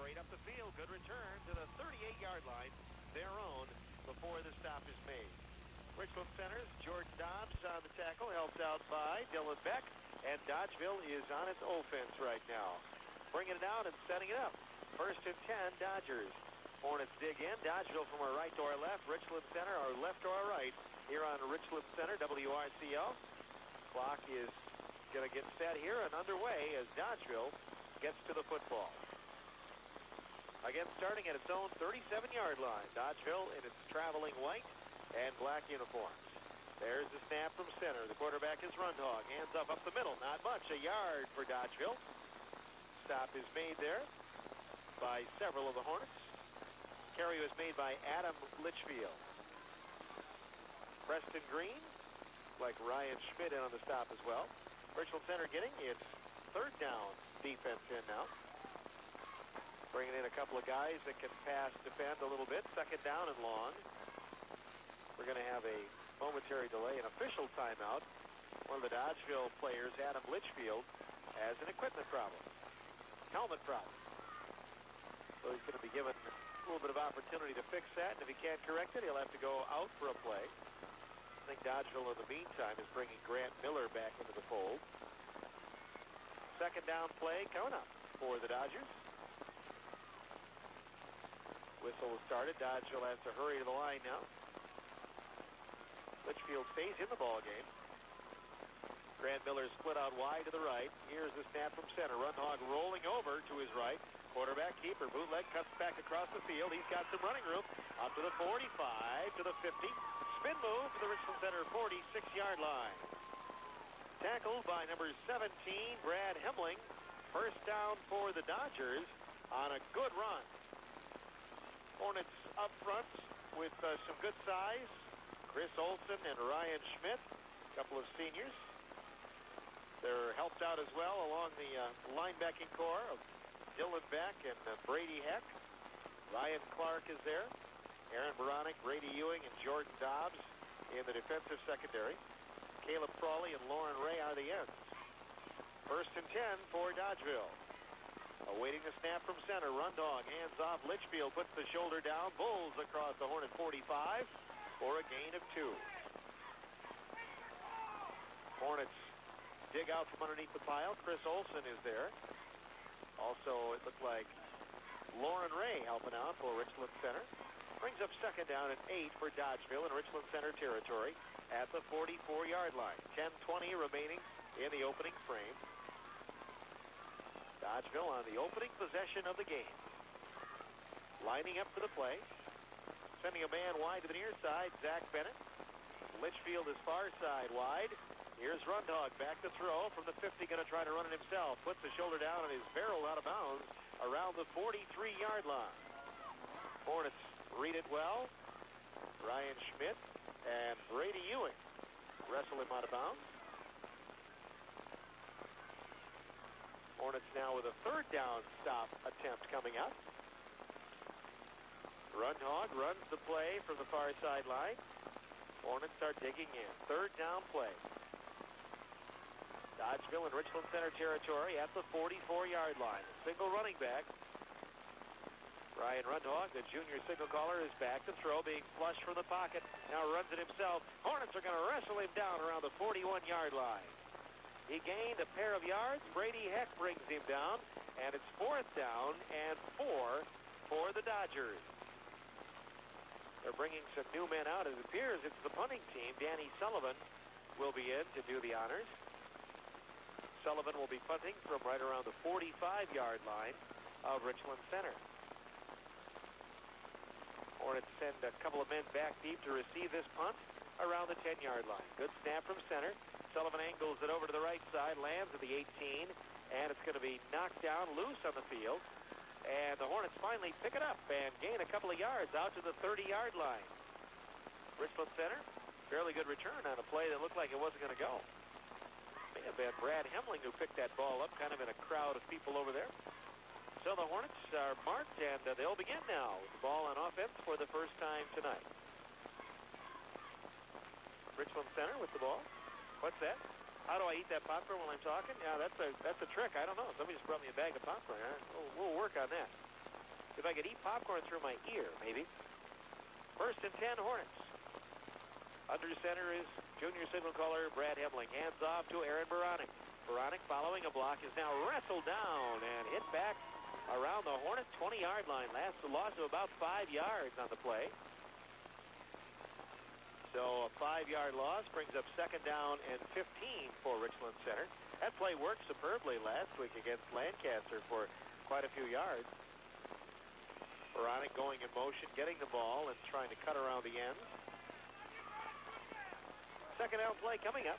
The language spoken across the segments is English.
straight up the field. Good return to the 38-yard line, their own, before the stop is made. Richland Center's Jordan Dobbs on the tackle, helped out by Dylan Beck, and Dodgeville is on its offense right now. Bringing it out and setting it up. 1st and 10, Dodgers. Hornets dig in. Dodgeville from our right to our left. Richland Center, our left to our right. Here on Richland Center, WRCL. Clock is going to get set here and underway as Dodgeville gets to the football. Again, starting at its own 37-yard line. Dodgeville in its traveling white and black uniforms. There's the snap from center. The quarterback is run hog. Hands up the middle. Not much. A yard for Dodgeville. Stop is made there by several of the Hornets. Carry was made by Adam Litchfield. Preston Green, like Ryan Schmidt, in on the stop as well. Richland Center getting its 3rd down defense in now. Bringing in a couple of guys that can pass, defend a little bit. 2nd down and long. We're going to have a momentary delay, an official timeout. One of the Dodgeville players, Adam Litchfield, has an equipment problem. Helmet problem. So he's going to be given a little bit of opportunity to fix that, and if he can't correct it, he'll have to go out for a play. I think Dodgeville, in the meantime, is bringing Grant Miller back into the fold. 2nd down play coming up for the Dodgers. Whistle has started. Dodgeville has to hurry to the line now. Litchfield stays in the ball game. Grant Miller split out wide to the right. Here's the snap from center. Run hog rolling over to his right. Quarterback keeper. Bootleg cuts back across the field. He's got some running room. Up to the 45, to the 50. Spin move to the Richland Center 46-yard line. Tackled by number 17, Brad Hemling. 1st down for the Dodgers on a good run. Hornets up front with some good size. Chris Olson and Ryan Schmidt, a couple of seniors. They're helped out as well along the linebacking core of Dylan Beck and Brady Heck. Ryan Clark is there. Aaron Baronic, Brady Ewing, and Jordan Dobbs in the defensive secondary. Caleb Frawley and Lauren Ray are the ends. 1st and 10 for Dodgeville. Awaiting the snap from center. Run dog, hands off. Litchfield puts the shoulder down. Bulls across the Hornet 45 for a gain of 2. Hornets dig out from underneath the pile. Chris Olson is there. Also, it looked like Lauren Ray helping out for Richland Center. Brings up 2nd down and 8 for Dodgeville in Richland Center territory at the 44-yard line. 10:20 remaining in the opening frame. Dodgeville on the opening possession of the game. Lining up for the play. Sending a man wide to the near side, Zach Bennett. Litchfield is far side wide. Here's Rundhog back to throw from the 50, going to try to run it himself. Puts the shoulder down and is barreled out of bounds around the 43-yard line. Hornets read it well. Ryan Schmidt and Brady Ewing wrestle him out of bounds. Hornets now with a 3rd down stop attempt coming up. Rundhog runs the play from the far sideline. Hornets start digging in. 3rd down play. Dodgeville in Richland Center territory at the 44-yard line. A single running back. Ryan Rundhog, the junior signal caller, is back to throw, being flushed from the pocket. Now runs it himself. Hornets are going to wrestle him down around the 41-yard line. He gained a pair of yards. Brady Heck brings him down, and it's 4th down and 4 for the Dodgers. They're bringing some new men out. It appears it's the punting team. Danny Sullivan will be in to do the honors. Sullivan will be punting from right around the 45-yard line of Richland Center. Hornets send a couple of men back deep to receive this punt around the 10-yard line. Good snap from center. Sullivan angles it over to the right side, lands at the 18, and it's going to be knocked down loose on the field. And the Hornets finally pick it up and gain a couple of yards out to the 30-yard line. Richland Center, fairly good return on a play that looked like it wasn't going to go. May have been Brad Hemling who picked that ball up, kind of in a crowd of people over there. So the Hornets are marked, and they'll begin now with the ball on offense for the first time tonight. Richland Center with the ball. What's that? How do I eat that popcorn while I'm talking? Yeah, that's a trick. I don't know. Somebody just brought me a bag of popcorn. We'll work on that. if I could eat popcorn through my ear, maybe. 1st and 10, Hornets. Under center is junior signal caller Brad Hemling. Hands off to Aaron Baranek. Baranek, following a block, is now wrestled down and hit back around the Hornet 20-yard line. Last a loss of about 5 yards on the play. So a 5-yard loss brings up 2nd down and 15 for Richland Center. That play worked superbly last week against Lancaster for quite a few yards. Baranek going in motion, getting the ball and trying to cut around the ends. 2nd down play coming up.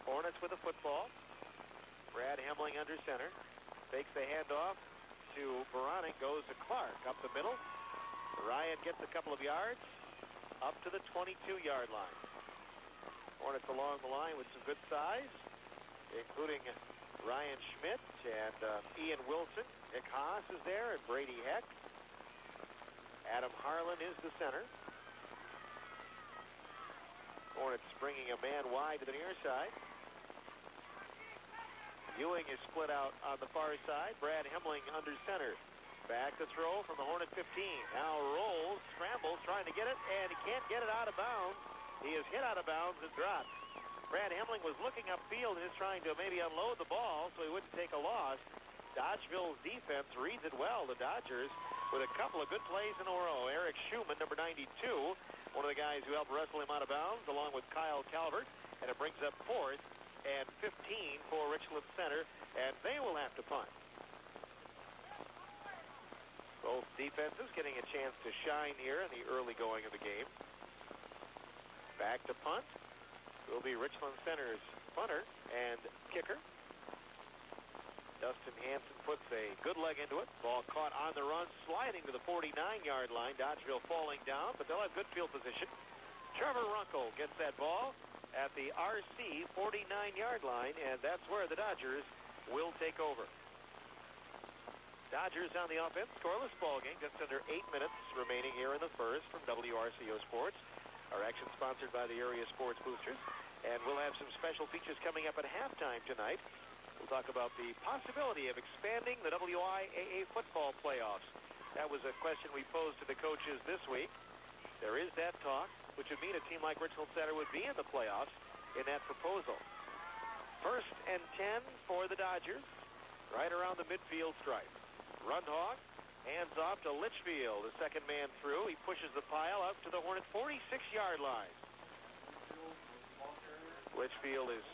Hornets with the football. Brad Hemling under center. Fakes the handoff to Baranek. Goes to Clark up the middle. Ryan gets a couple of yards up to the 22-yard line. Hornets along the line with some good size, including Ryan Schmidt and Ian Wilson. Nick Haas is there and Brady Heck. Adam Harlan is the center. Hornets bringing a man wide to the near side. Ewing is split out on the far side. Brad Hemling under center. Back to throw from the Hornet 15. Now rolls, scrambles, trying to get it, and he can't get it out of bounds. He is hit out of bounds and dropped. Brad Hemling was looking upfield and is trying to maybe unload the ball so he wouldn't take a loss. Dodgeville's defense reads it well. The Dodgers with a couple of good plays in a row. Eric Schumann, number 92, one of the guys who helped wrestle him out of bounds, along with Kyle Calvert. And it brings up 4th and 15 for Richland Center, and they will have to punt. Both defenses getting a chance to shine here in the early going of the game. Back to punt will be Richland Center's punter and kicker. Dustin Hansen puts a good leg into it. Ball caught on the run, sliding to the 49-yard line. Dodgeville falling down, but they'll have good field position. Trevor Runkle gets that ball at the RC 49-yard line, and that's where the Dodgers will take over. Dodgers on the offense, scoreless ball game, just under 8 minutes remaining here in the first from WRCO Sports. Our action sponsored by the area sports boosters, and we'll have some special features coming up at halftime tonight. We'll talk about the possibility of expanding the WIAA football playoffs. That was a question we posed to the coaches this week. There is that talk, which would mean a team like Richland Center would be in the playoffs in that proposal. 1st and 10 for the Dodgers, right around the midfield stripe. Rundhog hands off to Litchfield, the 2nd man through. He pushes the pile up to the Hornet 46-yard line. Litchfield is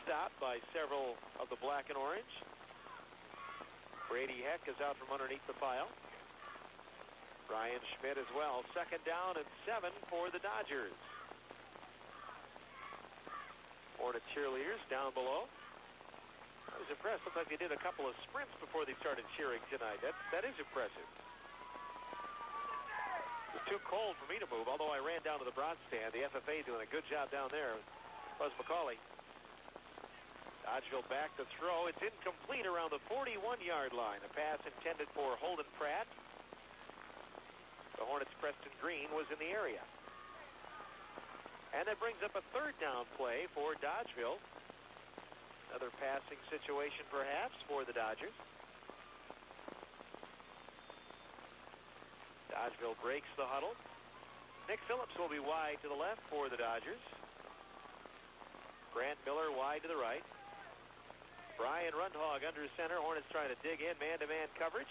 stopped by several of the black and orange. Brady Heck is out from underneath the pile. Ryan Schmidt as well. 2nd down and 7 for the Dodgers. Hornet cheerleaders down below. I was impressed. Looked like they did a couple of sprints before they started cheering tonight. That is impressive. It was too cold for me to move, although I ran down to the broad stand. The FFA doing a good job down there. Buzz McCauley. Dodgeville back to throw. It's incomplete around the 41-yard line. A pass intended for Holden Pratt. The Hornets' Preston Green was in the area. And that brings up a 3rd down play for Dodgeville. Another passing situation perhaps for the Dodgers. Dodgeville breaks the huddle. Nick Phillips will be wide to the left for the Dodgers. Grant Miller wide to the right. Brian Rundhog under center. Hornets trying to dig in, man-to-man coverage.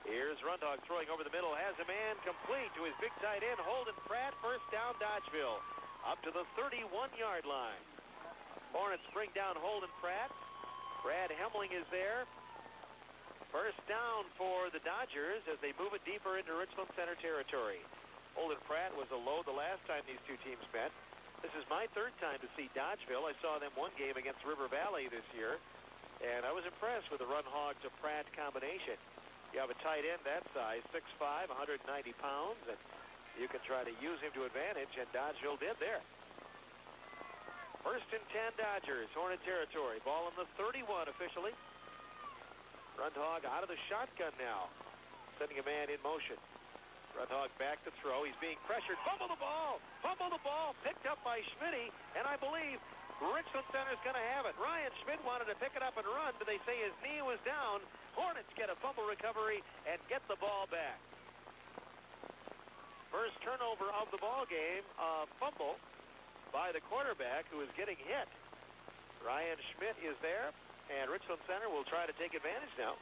Here's Rundhog throwing over the middle. Has a man complete to his big tight end, Holden Pratt. 1st down, Dodgeville. Up to the 31-yard line. Hornets bring down Holden Pratt. Brad Hemling is there. 1st down for the Dodgers as they move it deeper into Richland Center territory. Holden Pratt was a load the last time these two teams met. This is my 3rd time to see Dodgeville. I saw them one game against River Valley this year, and I was impressed with the Rundhog to Pratt combination. You have a tight end that size, 6'5", 190 pounds, and you can try to use him to advantage, and Dodgeville did there. 1st and 10 Dodgers, Hornet territory. Ball in the 31 officially. Rundhog out of the shotgun now, sending a man in motion. Rundhog back to throw. He's being pressured. Fumble the ball! Fumble the ball! Picked up by by Schmitty, and I believe Richland Center's going to have it. Ryan Schmidt wanted to pick it up and run, but they say his knee was down. Hornets get a fumble recovery and get the ball back. First turnover of the ball game, a fumble by the quarterback who is getting hit. Ryan Schmidt is there, and Richland Center will try to take advantage now.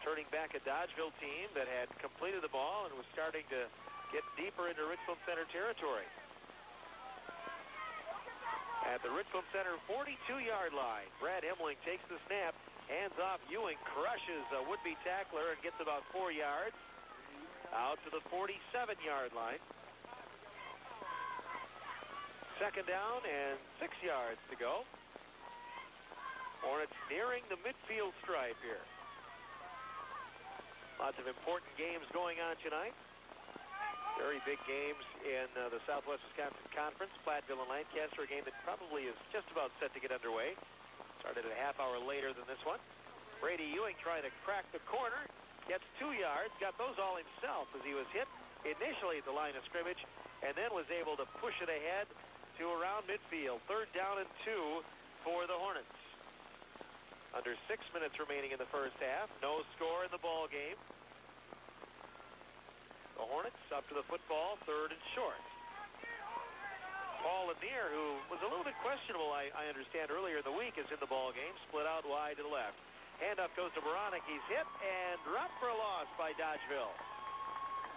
Turning back a Dodgeville team that had completed the ball and was starting to get deeper into Richland Center territory. At the Richland Center 42-yard line, Brad Hemling takes the snap, hands off. Ewing crushes a would-be tackler and gets about 4 yards. Out to the 47-yard line. Second down and 6 yards to go. Hornets nearing the midfield stripe here. Lots of important games going on tonight. Very big games in the Southwest Wisconsin Conference. Platteville and Lancaster, a game that probably is just about set to get underway. Started a half hour later than this one. Brady Ewing trying to crack the corner. Gets 2 yards. Got those all himself as he was hit initially at the line of scrimmage and then was able to push it ahead to around midfield. Third down and 2 for the Hornets. Under 6 minutes remaining in the first half. No score in the ball game. The Hornets up to the football, third and short. Paul Lanier, who was a little bit questionable, I understand, earlier in the week, is in the ball game. Split out wide to the left. Handoff goes to Baranek. He's hit and dropped for a loss by Dodgeville.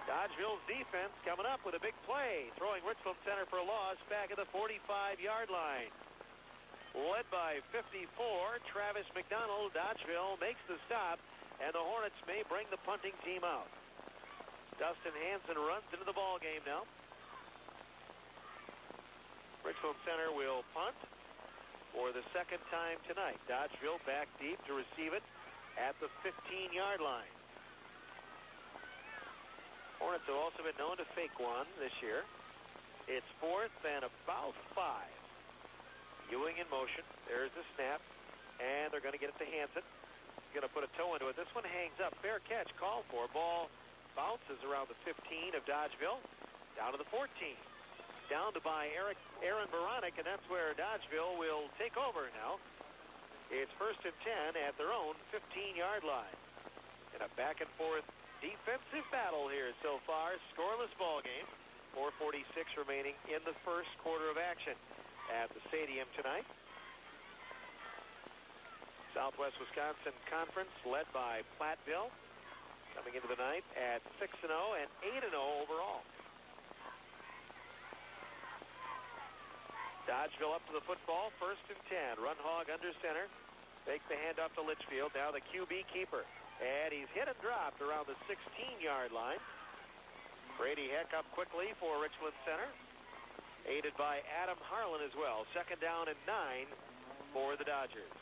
Dodgeville's defense coming up with a big play, throwing Richland Center for a loss back at the 45-yard line. Led by 54, Travis McDonald. Dodgeville makes the stop, and the Hornets may bring the punting team out. Dustin Hansen runs into the ball game now. Richland Center will punt for the second time tonight. Dodgeville back deep to receive it at the 15-yard line. Hornets have also been known to fake one this year. It's fourth and about 5. Ewing in motion. There's the snap. And they're going to get it to Hansen. He's going to put a toe into it. This one hangs up. Fair catch called for. Ball bounces around the 15 of Dodgeville. Down to the 14. Down to by Aaron Baranek, and that's where Dodgeville will take over now. It's first and 10 at their own 15-yard line. In a back-and-forth defensive battle here so far. Scoreless ball game. 4:46 remaining in the first quarter of action at the stadium tonight. Southwest Wisconsin Conference led by Platteville, coming into the night at 6-0 and 8-0 overall. Dodgeville up to the football, first and 10. Run hog under center. Takes the handoff to Litchfield. Now the QB keeper. And he's hit and dropped around the 16-yard line. Brady Heck up quickly for Richland Center. Aided by Adam Harlan as well. Second down and 9 for the Dodgers.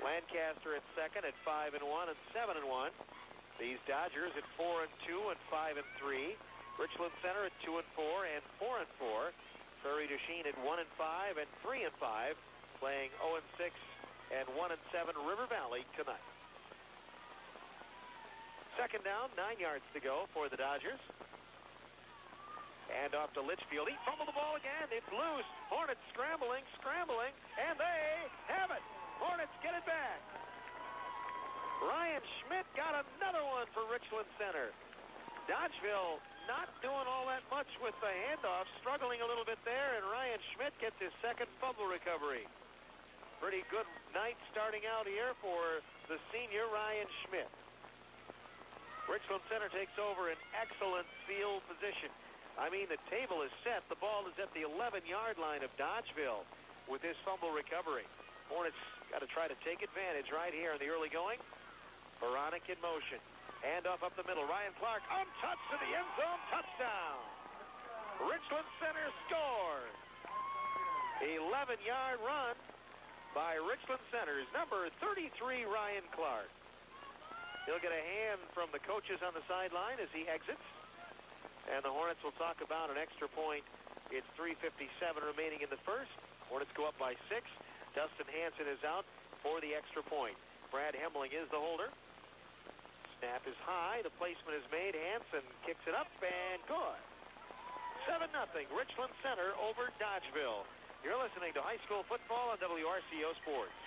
Lancaster at second at 5-1 and 7-1. These Dodgers at 4-2 and 5-3. Richland Center at 2-4 and 4-4. Prairie du Chien at 1-5 and 3-5. Playing 0-6 and 1-7 River Valley tonight. Second down, 9 yards to go for the Dodgers. And off to Litchfield. He fumbled the ball again. It's loose. Hornets scrambling, and they have it. Hornets get it back. Ryan Schmidt got another one for Richland Center. Dodgeville not doing all that much with the handoff, struggling a little bit there, and Ryan Schmidt gets his second fumble recovery. Pretty good night starting out here for the senior Ryan Schmidt. Richland Center takes over in excellent field position. I mean, the table is set. The ball is at the 11-yard line of Dodgeville with this fumble recovery. Hornets got to try to take advantage right here in the early going. Baranek in motion. Handoff up the middle. Ryan Clark untouched to the end zone. Touchdown. Richland Center scores. 11-yard run by Richland Center's number 33, Ryan Clark. He'll get a hand from the coaches on the sideline as he exits. And the Hornets will talk about an extra point. It's 3:57 remaining in the first. Hornets go up by 6. Dustin Hansen is out for the extra point. Brad Hemling is the holder. Snap is high. The placement is made. Hansen kicks it up and good. 7-0 Richland Center over Dodgeville. You're listening to high school football on WRCO Sports.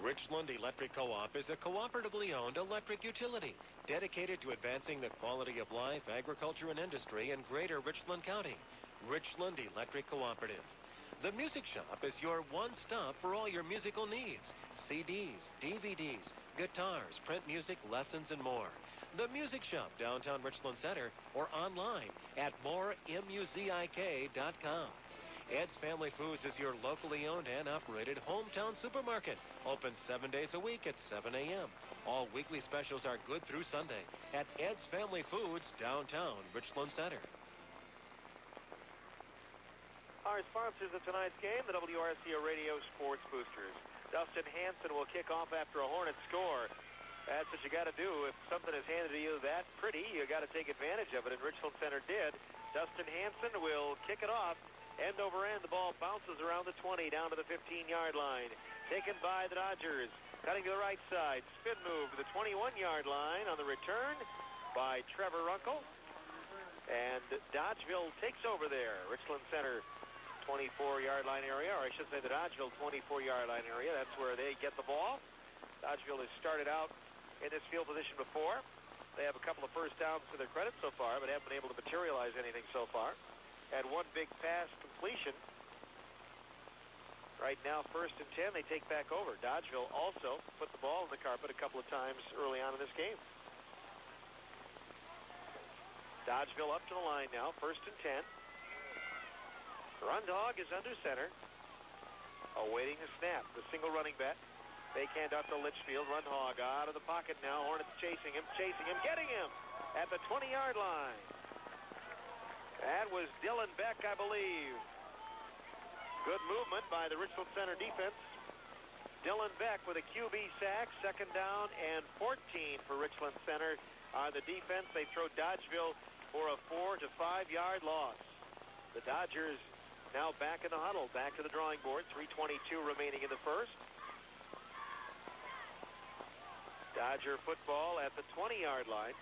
Richland Electric Co-op is a cooperatively owned electric utility dedicated to advancing the quality of life, agriculture, and industry in greater Richland County. Richland Electric Cooperative. The Music Shop is your one-stop for all your musical needs. CDs, DVDs, guitars, print music, lessons, and more. The Music Shop, downtown Richland Center, or online at moremuzik.com. Ed's Family Foods is your locally owned and operated hometown supermarket. Open 7 days a week at 7 a.m. All weekly specials are good through Sunday at Ed's Family Foods, downtown Richland Center. Our sponsors of tonight's game, the WRCO Radio Sports Boosters. Dustin Hanson will kick off after a Hornet score. That's what you got to do. If something is handed to you that pretty, you got to take advantage of it, and Richland Center did. Dustin Hanson will kick it off. End over end, the ball bounces around the 20, down to the 15-yard line. Taken by the Dodgers. Cutting to the right side. Spin move to the 21-yard line on the return by Trevor Runkle. And Dodgeville takes over there. Richland Center 24-yard line area, or I should say the Dodgeville 24-yard line area. That's where they get the ball. Dodgeville has started out in this field position before. They have a couple of first downs to their credit so far, but haven't been able to materialize anything so far. Had one big pass completion. Right now, 1st and 10, they take back over. Dodgeville also put the ball on the carpet a couple of times early on in this game. Dodgeville up to the line now, 1st and 10. Rundhog is under center, awaiting the snap. The single running back. Fake handoff to Litchfield. Rundhog out of the pocket now. Hornets chasing him, getting him at the 20-yard line. That was Dylan Beck, I believe. Good movement by the Richland Center defense. Dylan Beck with a QB sack. 2nd down and 14 for Richland Center on the defense. They throw Dodgeville for a 4 to 5 yard loss. The Dodgers now back in the huddle, back to the drawing board. 3:22 remaining in the first. Dodger football at the 20-yard line.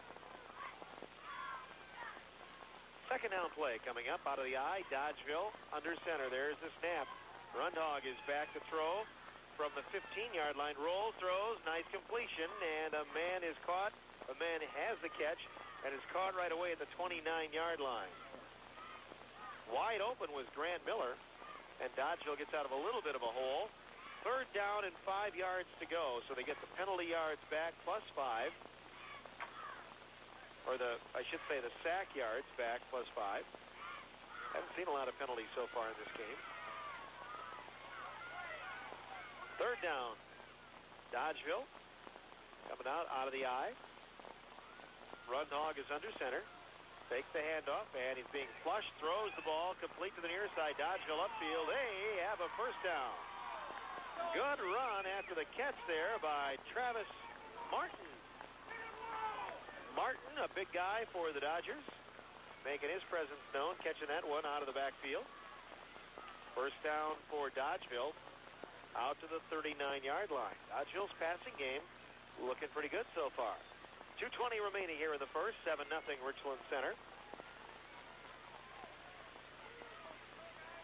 2nd down play coming up out of the eye. Dodgeville under center. There's the snap. Rundhog is back to throw from the 15-yard line. Rolls, throws, nice completion, and a man is caught. A man has the catch and is caught right away at the 29-yard line. Wide open was Grant Miller, and Dodgeville gets out of a little bit of a hole. 3rd down and 5 yards to go, so they get the penalty yards back plus 5. Or I should say the sack yards back plus 5. Haven't seen a lot of penalties so far in this game. 3rd down. Dodgeville coming out of the eye. Rundhog is under center. Takes the handoff, and he's being flushed. Throws the ball complete to the near side. Dodgeville upfield. They have a 1st down. Good run after the catch there by Travis Martin. Martin, a big guy for the Dodgers, making his presence known, catching that one out of the backfield. 1st down for Dodgeville, out to the 39-yard line. Dodgeville's passing game looking pretty good so far. 2:20 remaining here in the first. 7-0 Richland Center.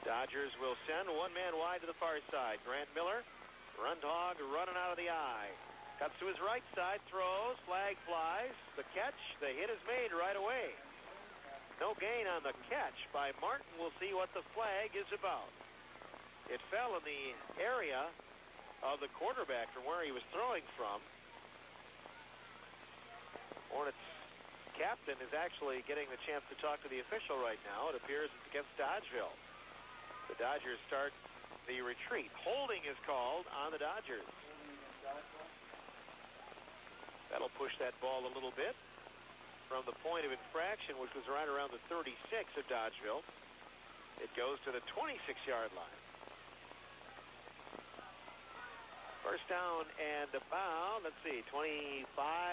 Dodgers will send one man wide to the far side. Grant Miller, Rundhog running out of the eye. Cuts to his right side, throws, flag flies. The catch, the hit is made right away. No gain on the catch by Martin. We'll see what the flag is about. It fell in the area of the quarterback from where he was throwing from. Hornets captain is actually getting the chance to talk to the official right now. It appears it's against Dodgeville. The Dodgers start the retreat. Holding is called on the Dodgers. That'll push that ball a little bit from the point of infraction, which was right around the 36 of Dodgeville. It goes to the 26-yard line. 1st down and about, 25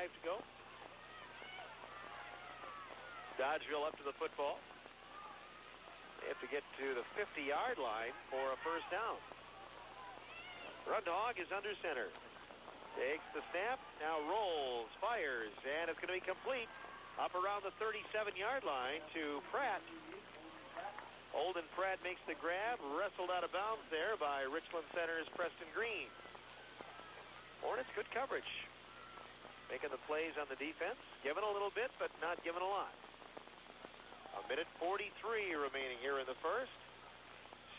to go. Dodgeville up to the football. They have to get to the 50-yard line for a 1st down. Rundhog is under center. Takes the snap, now rolls, fires, and it's going to be complete Up around the 37-yard line to Pratt. Olden Pratt makes the grab, wrestled out of bounds there by Richland Center's Preston Green. Hornets, good coverage. Making the plays on the defense. Given a little bit, but not given a lot. A minute 43 remaining here in the first.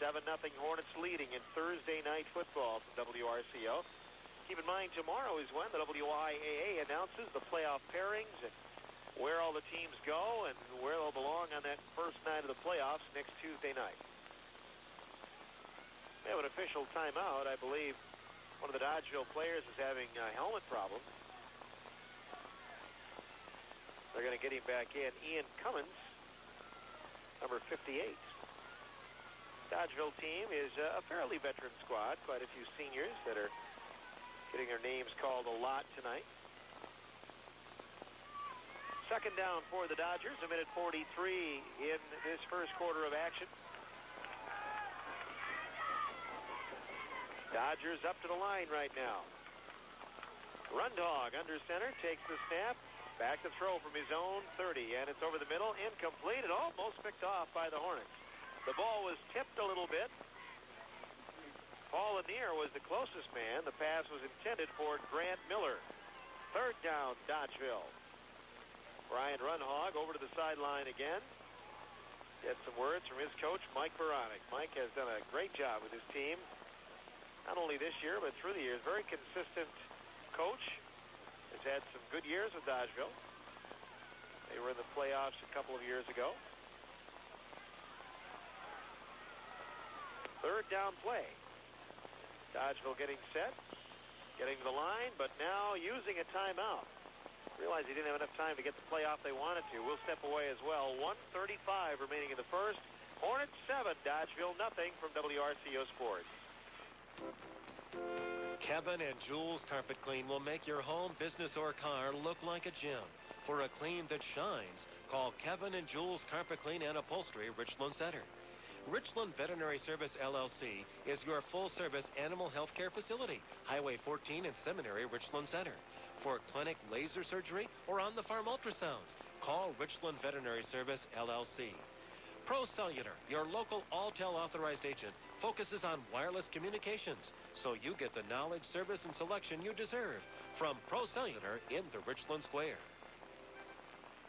7-0 Hornets leading in Thursday night football from WRCO. Keep in mind, tomorrow is when the WIAA announces the playoff pairings and where all the teams go and where they'll belong on that first night of the playoffs next Tuesday night. They have an official timeout. I believe one of the Dodgeville players is having a helmet problem. They're going to get him back in. Ian Cummins, number 58. Dodgeville team is a fairly veteran squad. Quite a few seniors that are getting their names called a lot tonight. Second down for the Dodgers, a minute 43 in this first quarter of action. Dodgers up to the line right now. Rundhog under center, takes the snap, back to throw from his own 30, and it's over the middle, incomplete, and almost picked off by the Hornets. The ball was tipped a little bit. Paul Lanier was the closest man. The pass was intended for Grant Miller. Third down, Dodgeville. Brian Rundhog over to the sideline again. Get some words from his coach, Mike Baronic. Mike has done a great job with his team, not only this year, but through the years. Very consistent coach. Has had some good years with Dodgeville. They were in the playoffs a couple of years ago. Third down play. Dodgeville getting set, getting to the line, but now using a timeout. Realized he didn't have enough time to get the play off they wanted to. We'll step away as well. 1:35 remaining in the first. Hornets 7, Dodgeville nothing from WRCO Sports. Kevin and Jules Carpet Clean will make your home, business, or car look like a gym. For a clean that shines, call Kevin and Jules Carpet Clean and Upholstery, Richland Center. Richland Veterinary Service, LLC, is your full-service animal health care facility. Highway 14 and Seminary, Richland Center. For clinic, laser surgery, or on-the-farm ultrasounds, call Richland Veterinary Service, LLC. Pro Cellular, your local Alltel authorized agent, focuses on wireless communications, so you get the knowledge, service, and selection you deserve from Pro Cellular in the Richland Square.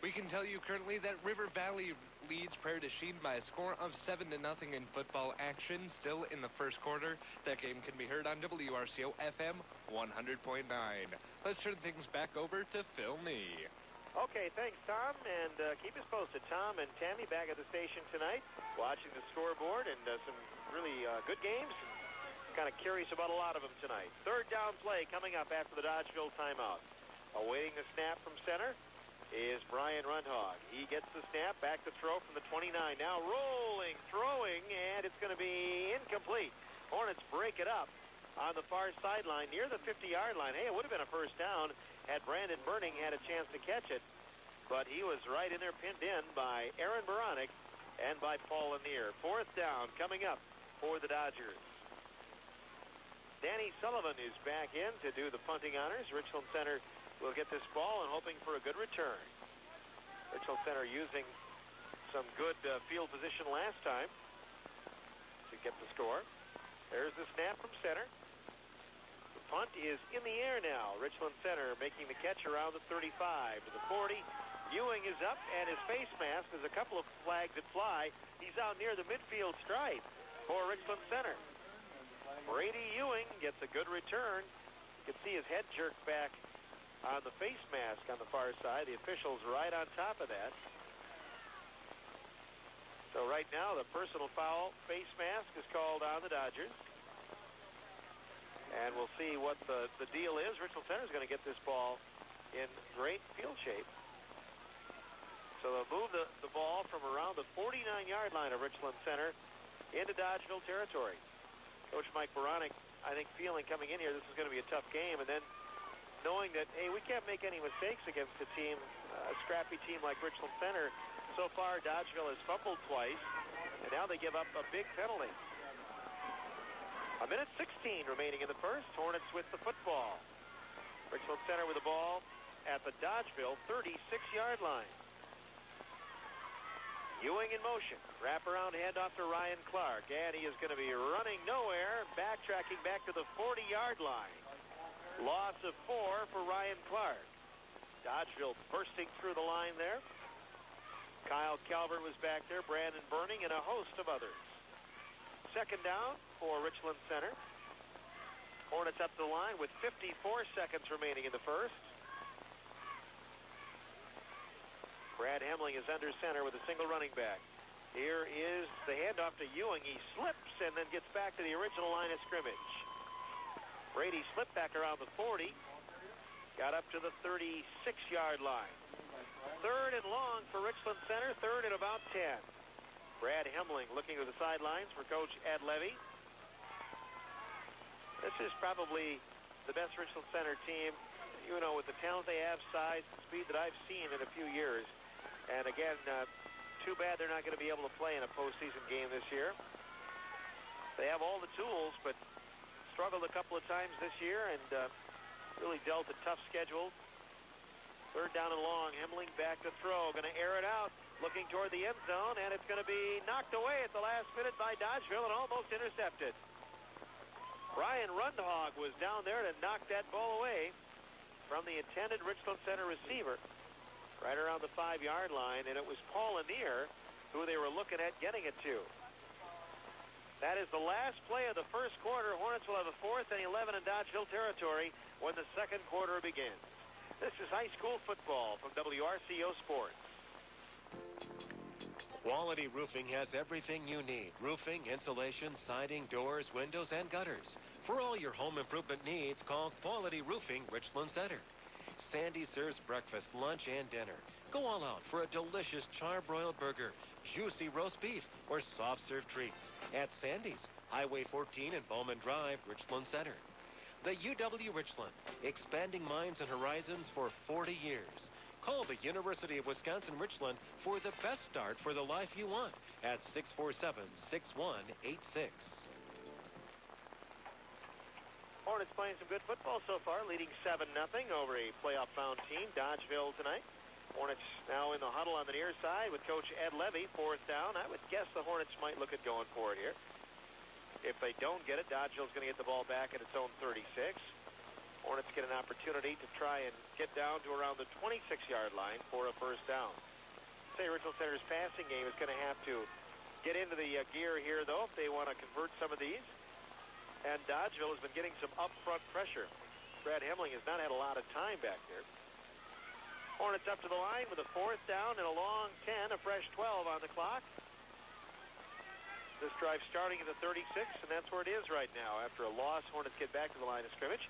We can tell you currently that River Valley leads Prairie du Chien by a score of 7-0 in football action. Still in the first quarter. That game can be heard on WRCO FM 100.9. Let's turn things back over to Phil Nee. Okay, thanks, Tom, and keep us posted. Tom and Tammy back at the station tonight, watching the scoreboard and some really good games. Kind of curious about a lot of them tonight. Third down play coming up after the Dodgeville timeout. Awaiting the snap from center is Brian Rundhog. He gets the snap, back to throw from the 29. Now rolling, throwing, and it's going to be incomplete. Hornets break it up on the far sideline near the 50-yard line. Hey, it would have been a first down had Brandon Burning had a chance to catch it, but he was right in there, pinned in by Aaron Baronic and by Paul Lanier. Fourth down coming up for the Dodgers. Danny Sullivan is back in to do the punting honors. Richland Center will get this ball and hoping for a good return. Richland Center using some good field position last time to get the score. There's the snap from center. The punt is in the air now. Richland Center making the catch around the 35 to the 40. Ewing is up, and his face mask, there's a couple of flags that fly. He's out near the midfield stripe for Richland Center. Brady Ewing gets a good return. You can see his head jerked back on the face mask on the far side. The official's right on top of that. So right now, the personal foul face mask is called on the Dodgers. And we'll see what the deal is. Richland Center is going to get this ball in great field shape. So they'll move the ball from around the 49-yard line of Richland Center into Dodgeville territory. Coach Mike Baronic, I think, feeling coming in here, this is going to be a tough game. And then knowing that, hey, we can't make any mistakes against a team, a scrappy team like Richland Center. So far, Dodgeville has fumbled twice, and now they give up a big penalty. A minute 16 remaining in the first. Hornets with the football. Richland Center with the ball at the Dodgeville 36-yard line. Ewing in motion. Wraparound handoff to Ryan Clark. And he is going to be running nowhere, backtracking back to the 40-yard line. Loss of 4 for Ryan Clark. Dodgeville bursting through the line there. Kyle Calvert was back there, Brandon Burning, and a host of others. Second down for Richland Center. Hornets up the line with 54 seconds remaining in the first. Brad Hemling is under center with a single running back. Here is the handoff to Ewing. He slips and then gets back to the original line of scrimmage. Brady slipped back around the 40. Got up to the 36-yard line. Third and long for Richland Center. Third and about 10. Brad Hemling looking to the sidelines for Coach Ed Levy. This is probably the best Richland Center team, you know, with the talent they have, size, and speed that I've seen in a few years. And again, too bad they're not going to be able to play in a postseason game this year. They have all the tools, but struggled a couple of times this year and really dealt a tough schedule. Third down and long. Hemling back to throw. Going to air it out. Looking toward the end zone, and it's going to be knocked away at the last minute by Dodgeville and almost intercepted. Brian Rundhog was down there to knock that ball away from the intended Richland Center receiver right around the 5-yard line, and it was Paul Lanier who they were looking at getting it to. That is the last play of the first quarter. Hornets will have a 4th and 11 in Dodgeville territory when the second quarter begins. This is high school football from WRCO Sports. Quality Roofing has everything you need. Roofing, insulation, siding, doors, windows, and gutters. For all your home improvement needs, call Quality Roofing Richland Center. Sandy serves breakfast, lunch, and dinner. Go all out for a delicious charbroiled burger, juicy roast beef, or soft-serve treats at Sandy's, Highway 14 and Bowman Drive, Richland Center. The UW Richland, expanding minds and horizons for 40 years. Call the University of Wisconsin-Richland for the best start for the life you want at 647-6186. Hornets playing some good football so far, leading 7-0 over a playoff-bound team, Dodgeville, tonight. Hornets now in the huddle on the near side with Coach Ed Levy, 4th down. I would guess the Hornets might look at going for it here. If they don't get it, Dodgeville's going to get the ball back at its own 36. Hornets get an opportunity to try and get down to around the 26-yard line for a first down. Say Richland Center's passing game is going to have to get into the gear here, though, if they want to convert some of these. And Dodgeville has been getting some up-front pressure. Brad Hemling has not had a lot of time back there. Hornets up to the line with a 4th down and a long 10, a fresh 12 on the clock. This drive starting at the 36, and that's where it is right now. After a loss, Hornets get back to the line of scrimmage.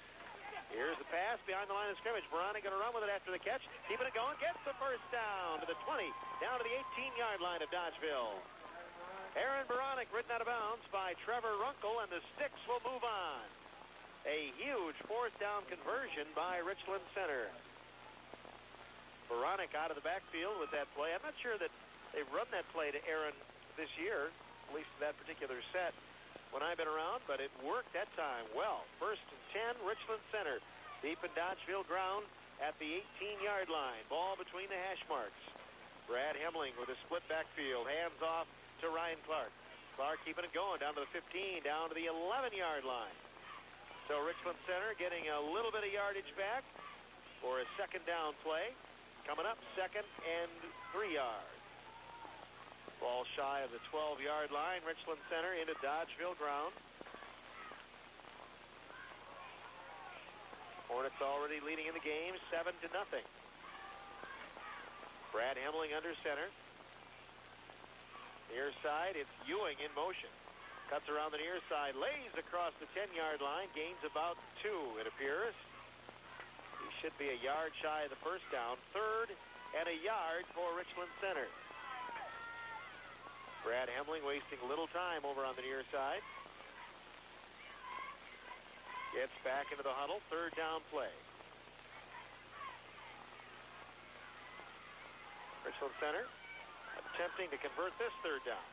Here's the pass behind the line of scrimmage. Baronic going to run with it after the catch. Keeping it going. Gets the first down to the 20. Down to the 18-yard line of Dodgeville. Aaron Baronic ridden out of bounds by Trevor Runkle, and the Sticks will move on. A huge 4th down conversion by Richland Center. Baronic out of the backfield with that play. I'm not sure that they've run that play to Aaron this year, at least in that particular set when I've been around, but it worked that time well. 1st and 10, Richland Center, deep in Dodgeville ground at the 18-yard line. Ball between the hash marks. Brad Hemling with a split backfield, hands off to Ryan Clark. Clark keeping it going down to the 15, down to the 11-yard line. So Richland Center getting a little bit of yardage back for a second down play. Coming up, 2nd and 3 yards. Ball shy of the 12-yard line. Richland Center into Dodgeville ground. Hornets already leading in the game, 7-0. Brad Hemling under center. Near side, it's Ewing in motion. Cuts around the near side, lays across the 10-yard line, gains about 2, it appears. He should be a yard shy of the first down. 3rd and a yard for Richland Center. Brad Hemling wasting little time over on the near side. Gets back into the huddle. 3rd down play. Richland Center attempting to convert this 3rd down.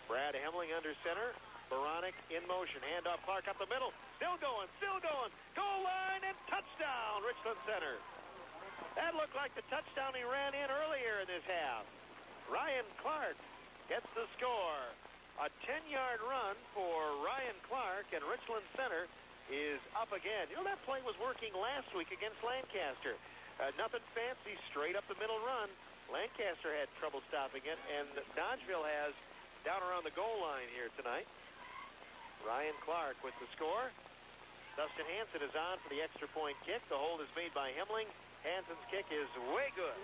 Brad Hemling under center. Baronic in motion. Handoff, Clark up the middle. Still going, still going. Goal line and touchdown, Richland Center. That looked like the touchdown he ran in earlier in this half. Ryan Clark gets the score. A 10-yard run for Ryan Clark, and Richland Center is up again. You know, that play was working last week against Lancaster. Nothing fancy, straight up the middle run. Lancaster had trouble stopping it, and Dodgeville has down around the goal line here tonight. Ryan Clark with the score. Dustin Hansen is on for the extra point kick. The hold is made by Hemling. Hansen's kick is way good.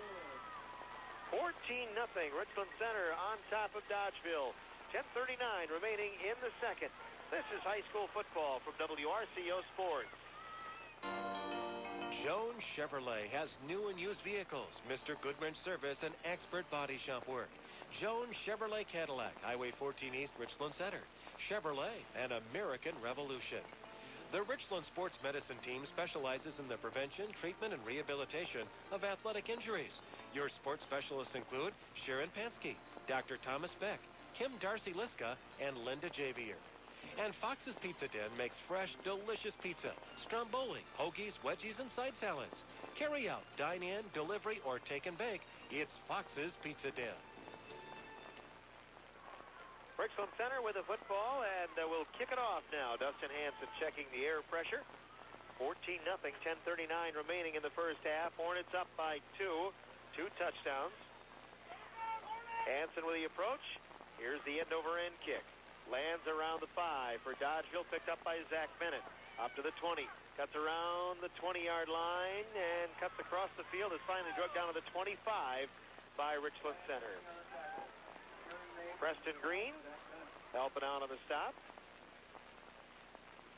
14-0. Richland Center on top of Dodgeville. 10:39 remaining in the second. This is high school football from WRCO Sports. Jones Chevrolet has new and used vehicles, Mr. Goodwrench service, and expert body shop work. Jones Chevrolet Cadillac, Highway 14 East, Richland Center. Chevrolet, an American revolution. The Richland Sports Medicine Team specializes in the prevention, treatment, and rehabilitation of athletic injuries. Your sports specialists include Sharon Pansky, Dr. Thomas Beck, Kim Darcy-Liska, and Linda Javier. And Fox's Pizza Den makes fresh, delicious pizza, stromboli, hoagies, wedgies, and side salads. Carry out, dine in, delivery, or take and bake. It's Fox's Pizza Den. Richland Center with the football, and we'll kick it off now. Dustin Hansen checking the air pressure. 14-0, 10:39 remaining in the first half. Hornets up by 2 touchdowns. Hansen with the approach. Here's the end-over-end kick. Lands around the 5 for Dodgeville, picked up by Zach Bennett. Up to the 20. Cuts around the 20-yard line and cuts across the field. Is finally drugged down to the 25 by Richland Center. Preston Green helping out on the stop.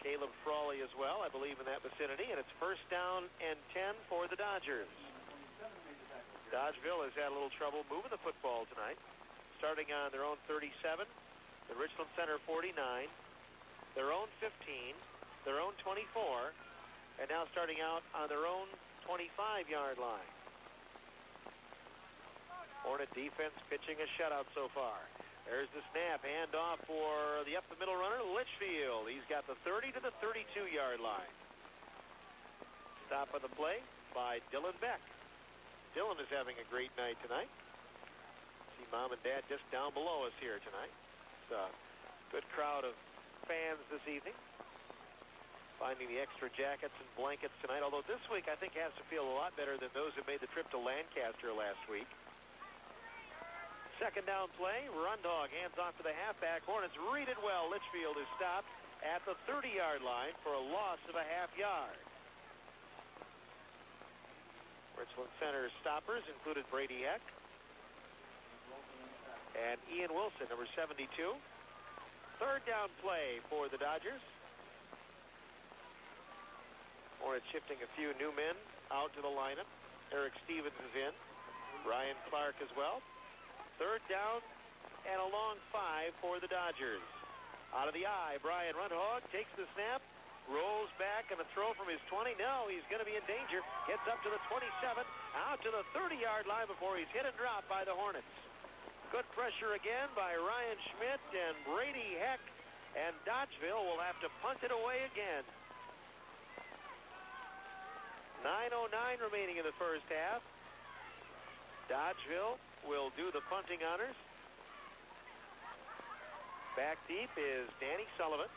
Caleb Frawley as well, I believe, in that vicinity. And it's first down and 10 for the Dodgers. Dodgeville has had a little trouble moving the football tonight. Starting on their own 37, the Richland Center 49, their own 15, their own 24, and now starting out on their own 25-yard line. Hornet defense pitching a shutout so far. There's the snap, handoff for the up-the-middle runner, Litchfield. He's got the 30 to the 32-yard line. Stop of the play by Dylan Beck. Dylan is having a great night tonight. See Mom and Dad just down below us here tonight. It's a good crowd of fans this evening. Finding the extra jackets and blankets tonight, although this week I think has to feel a lot better than those who made the trip to Lancaster last week. Second down play, Rundhog hands off to the halfback. Hornets read it well. Litchfield is stopped at the 30-yard line for a loss of a half yard. Richland Center stoppers included Brady Heck and Ian Wilson, number 72. Third down play for the Dodgers. Hornets shifting a few new men out to the lineup. Eric Stevens is in. Ryan Clark as well. Third down and a long 5 for the Dodgers. Out of the eye, Brian Rundhog takes the snap, rolls back, and a throw from his 20. No, he's going to be in danger. Gets up to the 27, out to the 30-yard line before he's hit and dropped by the Hornets. Good pressure again by Ryan Schmidt and Brady Heck, and Dodgeville will have to punt it away again. 9:09 remaining in the first half. Dodgeville will do the punting honors. Back deep is Danny Sullivan.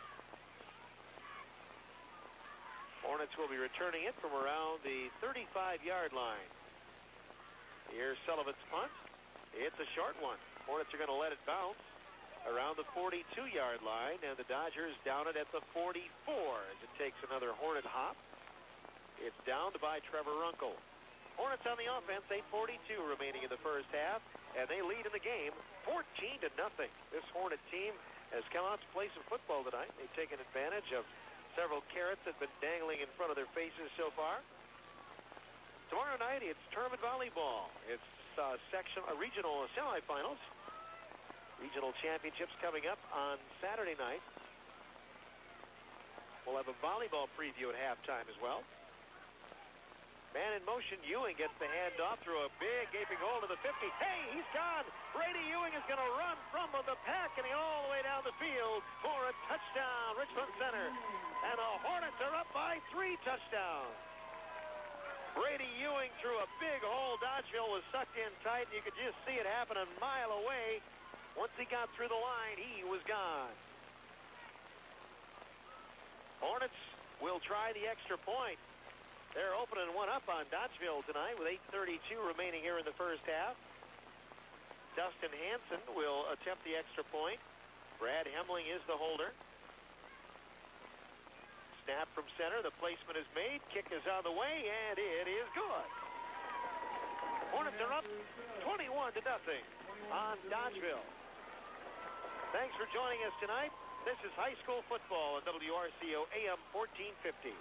Hornets will be returning it from around the 35-yard line. Here's Sullivan's punt. It's a short one. Hornets are going to let it bounce around the 42-yard line, and the Dodgers down it at the 44 as it takes another Hornet hop. It's downed by Trevor Runkle. Hornets on the offense, 8:42 remaining in the first half, and they lead in the game 14-0. This Hornet team has come out to play some football tonight. They've taken advantage of several carrots that have been dangling in front of their faces so far. Tomorrow night, it's tournament volleyball. It's regional semifinals. Regional championships coming up on Saturday night. We'll have a volleyball preview at halftime as well. Man in motion, Ewing gets the handoff through a big gaping hole to the 50. Hey, he's gone. Brady Ewing is going to run from the pack, and all the way down down the field for a touchdown, Richland Center. And the Hornets are up by 3 touchdowns. Brady Ewing threw a big hole. Dodgeville was sucked in tight, and you could just see it happen a mile away. Once he got through the line, he was gone. Hornets will try the extra point. They're opening one up on Dodgeville tonight with 8:32 remaining here in the first half. Dustin Hanson will attempt the extra point. Brad Hemling is the holder. Snap from center. The placement is made. Kick is on the way, and it is good. Hornets are up 21-0 on Dodgeville. Thanks for joining us tonight. This is high school football on WRCO AM 1450.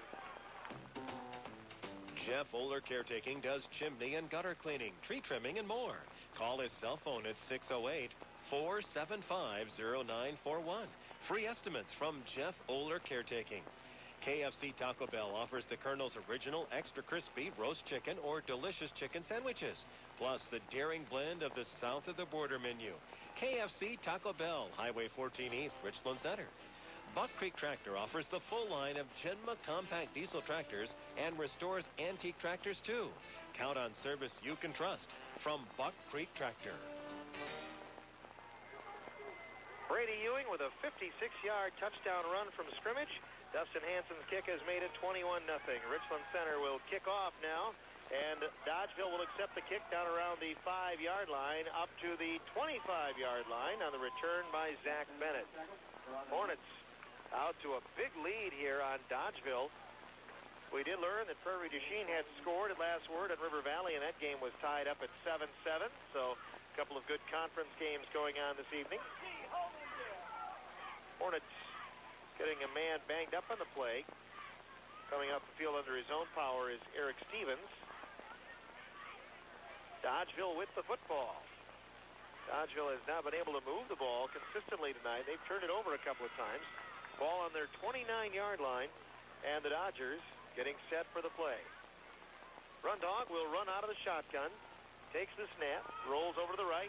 Jeff Oler Caretaking does chimney and gutter cleaning, tree trimming, and more. Call his cell phone at 608-475-0941. Free estimates from Jeff Oler Caretaking. KFC Taco Bell offers the Colonel's original extra crispy roast chicken or delicious chicken sandwiches, plus the daring blend of the south of the border menu. KFC Taco Bell, Highway 14 East, Richland Center. Buck Creek Tractor offers the full line of Genma compact diesel tractors and restores antique tractors too. Count on service you can trust from Buck Creek Tractor. Brady Ewing with a 56-yard touchdown run from scrimmage. Dustin Hanson's kick has made it 21-0. Richland Center will kick off now, and Dodgeville will accept the kick down around the 5-yard line up to the 25-yard line on the return by Zach Bennett. Hornets out to a big lead here on Dodgeville. We did learn that Prairie du Chien had scored at last word at River Valley, and that game was tied up at 7-7. So a couple of good conference games going on this evening. Hornets getting a man banged up on the play. Coming up the field under his own power is Eric Stevens. Dodgeville with the football. Dodgeville has not been able to move the ball consistently tonight. They've turned it over a couple of times. Ball on their 29-yard line, and the Dodgers getting set for the play. Rundog will run out of the shotgun, takes the snap, rolls over to the right,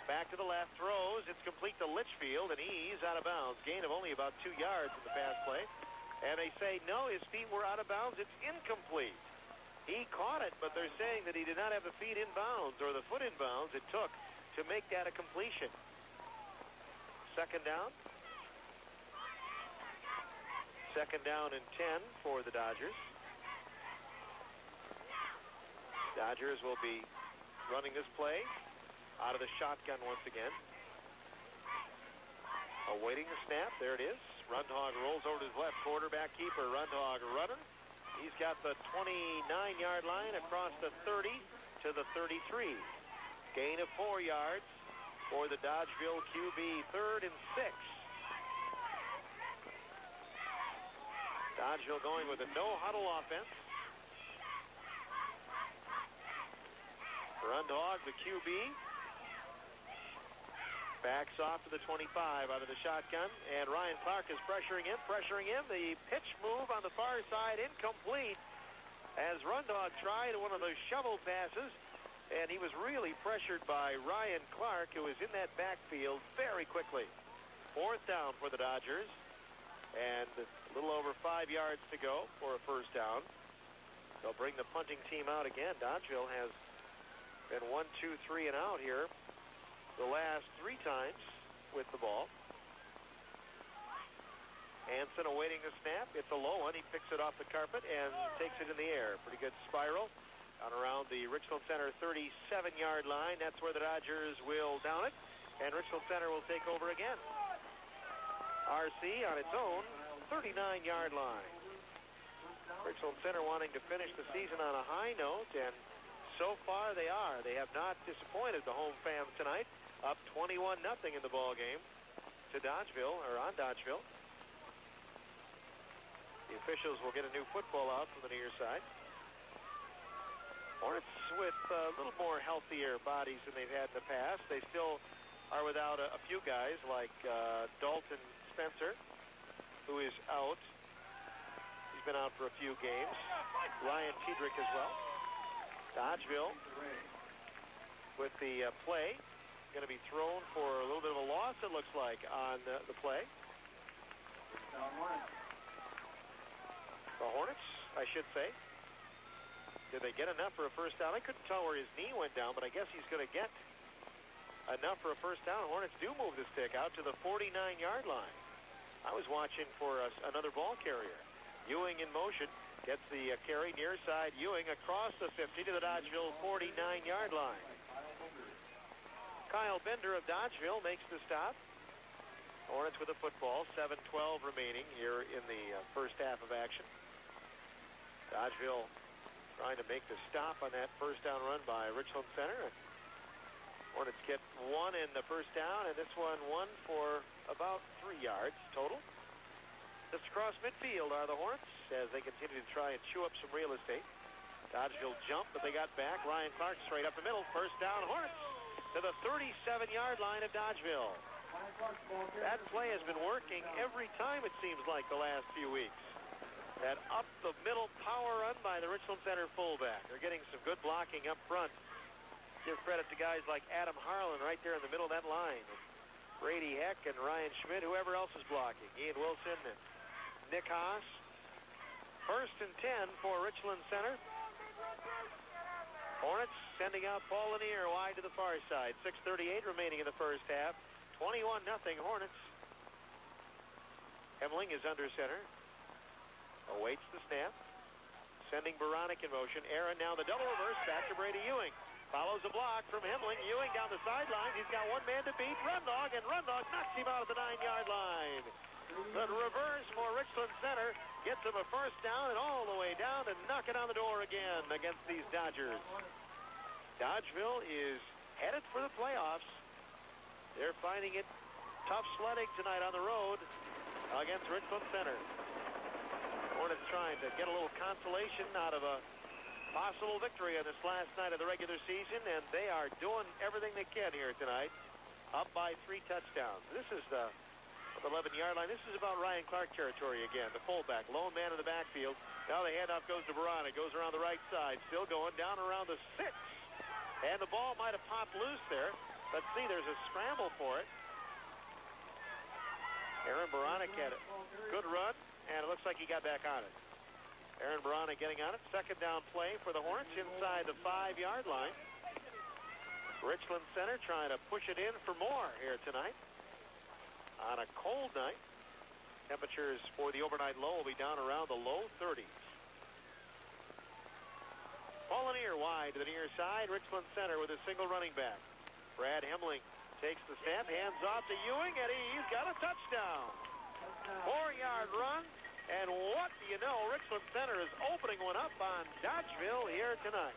back to the left, throws. It's complete to Litchfield, and he's out of bounds. Gain of only about 2 yards in the pass play. And they say, no, his feet were out of bounds. It's incomplete. He caught it, but they're saying that he did not have the feet in bounds or the foot in bounds it took to make that a completion. Second down. Second down and 10 for the Dodgers. Dodgers will be running this play out of the shotgun once again. Awaiting the snap. There it is. Rundhog rolls over to his left. Quarterback keeper. Rundhog running. He's got the 29-yard line across the 30 to the 33. Gain of 4 yards for the Dodgeville QB. 3rd and 6. Dodgeville going with a no-huddle offense. Rundhog, the QB, backs off to the 25 out of the shotgun, and Ryan Clark is pressuring him. The pitch move on the far side, incomplete, as Rundhog tried one of those shovel passes, and he was really pressured by Ryan Clark, who was in that backfield very quickly. 4th down for the Dodgers. And a little over 5 yards to go for a first down. They'll bring the punting team out again. Dodgeville has been 1, 2, 3 and out here the last 3 times with the ball. Hanson awaiting the snap. It's a low one. He picks it off the carpet and takes it in the air. Pretty good spiral on around the Richland Center 37-yard line. That's where the Dodgers will down it. And Richland Center will take over again. RC on its own 39-yard line. Richland Center wanting to finish the season on a high note, and so far they are. They have not disappointed the home fans tonight. Up 21-0 in the ball game to Dodgeville, or on Dodgeville. The officials will get a new football out from the near side. Hornets with a little more healthier bodies than they've had in the past. They still are without a few guys like Dalton Spencer, who is out. He's been out for a few games. Ryan Tiedrick as well. Dodgeville with the play. Going to be thrown for a little bit of a loss. loss, it looks like, on the play. The Hornets, I should say. Did they get enough for a first down? I couldn't tell where his knee went down, but I guess he's going to get enough for a first down. Hornets do move the stick out to the 49-yard line. I was watching for another ball carrier. Ewing in motion. Gets the carry near side. Ewing across the 50 to the Dodgeville 49-yard line. Kyle Bender of Dodgeville makes the stop. Hornets with the football. 7:12 remaining here in the first half of action. Dodgeville trying to make the stop on that first down run by Richland Center. Hornets get one in the first down, and this one for about 3 yards total. Just across midfield are the Hornets as they continue to try and chew up some real estate. Dodgeville jumped, but they got back. Ryan Clark straight up the middle. First down, Hornets to the 37-yard line of Dodgeville. That play has been working every time, it seems like, the last few weeks. That up-the-middle power run by the Richland Center fullback. They're getting some good blocking up front. Give credit to guys like Adam Harlan right there in the middle of that line. Brady Heck and Ryan Schmidt, whoever else is blocking. Ian Wilson and Nick Haas. First and 10 for Richland Center. Hornets sending out Paul Lanier wide to the far side. 6:38 remaining in the first half. 21-0 Hornets. Hemling is under center. Awaits the snap. Sending Baranek in motion. Aaron now the double reverse. Back to Brady Ewing. Follows a block from Hemling. Ewing down the sideline. He's got one man to beat. Rundog, and Rundog knocks him out at the 9-yard line. The reverse for Richland Center gets him a first down and all the way down and knock it on the door again against these Dodgers. Dodgeville is headed for the playoffs. They're finding it tough sledding tonight on the road against Richland Center. Hornets trying to get a little consolation out of a possible victory on this last night of the regular season, and they are doing everything they can here tonight. Up by 3 touchdowns. This is the 11-yard line. This is about Ryan Clark territory again. The fullback, lone man in the backfield. Now the handoff goes to Baranek. Goes around the right side. Still going down around the 6. And the ball might have popped loose there. Let's see. There's a scramble for it. Aaron Baranek had a good run, and it looks like he got back on it. Aaron Baranek getting on it. Second down play for the Hornets inside the 5-yard line. Richland Center trying to push it in for more here tonight. On a cold night, temperatures for the overnight low will be down around the low 30s. Paul Lanier wide to the near side. Richland Center with a single running back. Brad Hemling takes the snap, hands off to Ewing, and he's got a touchdown. 4-yard run, and what do you know? Richland Center is opening one up on Dodgeville here tonight.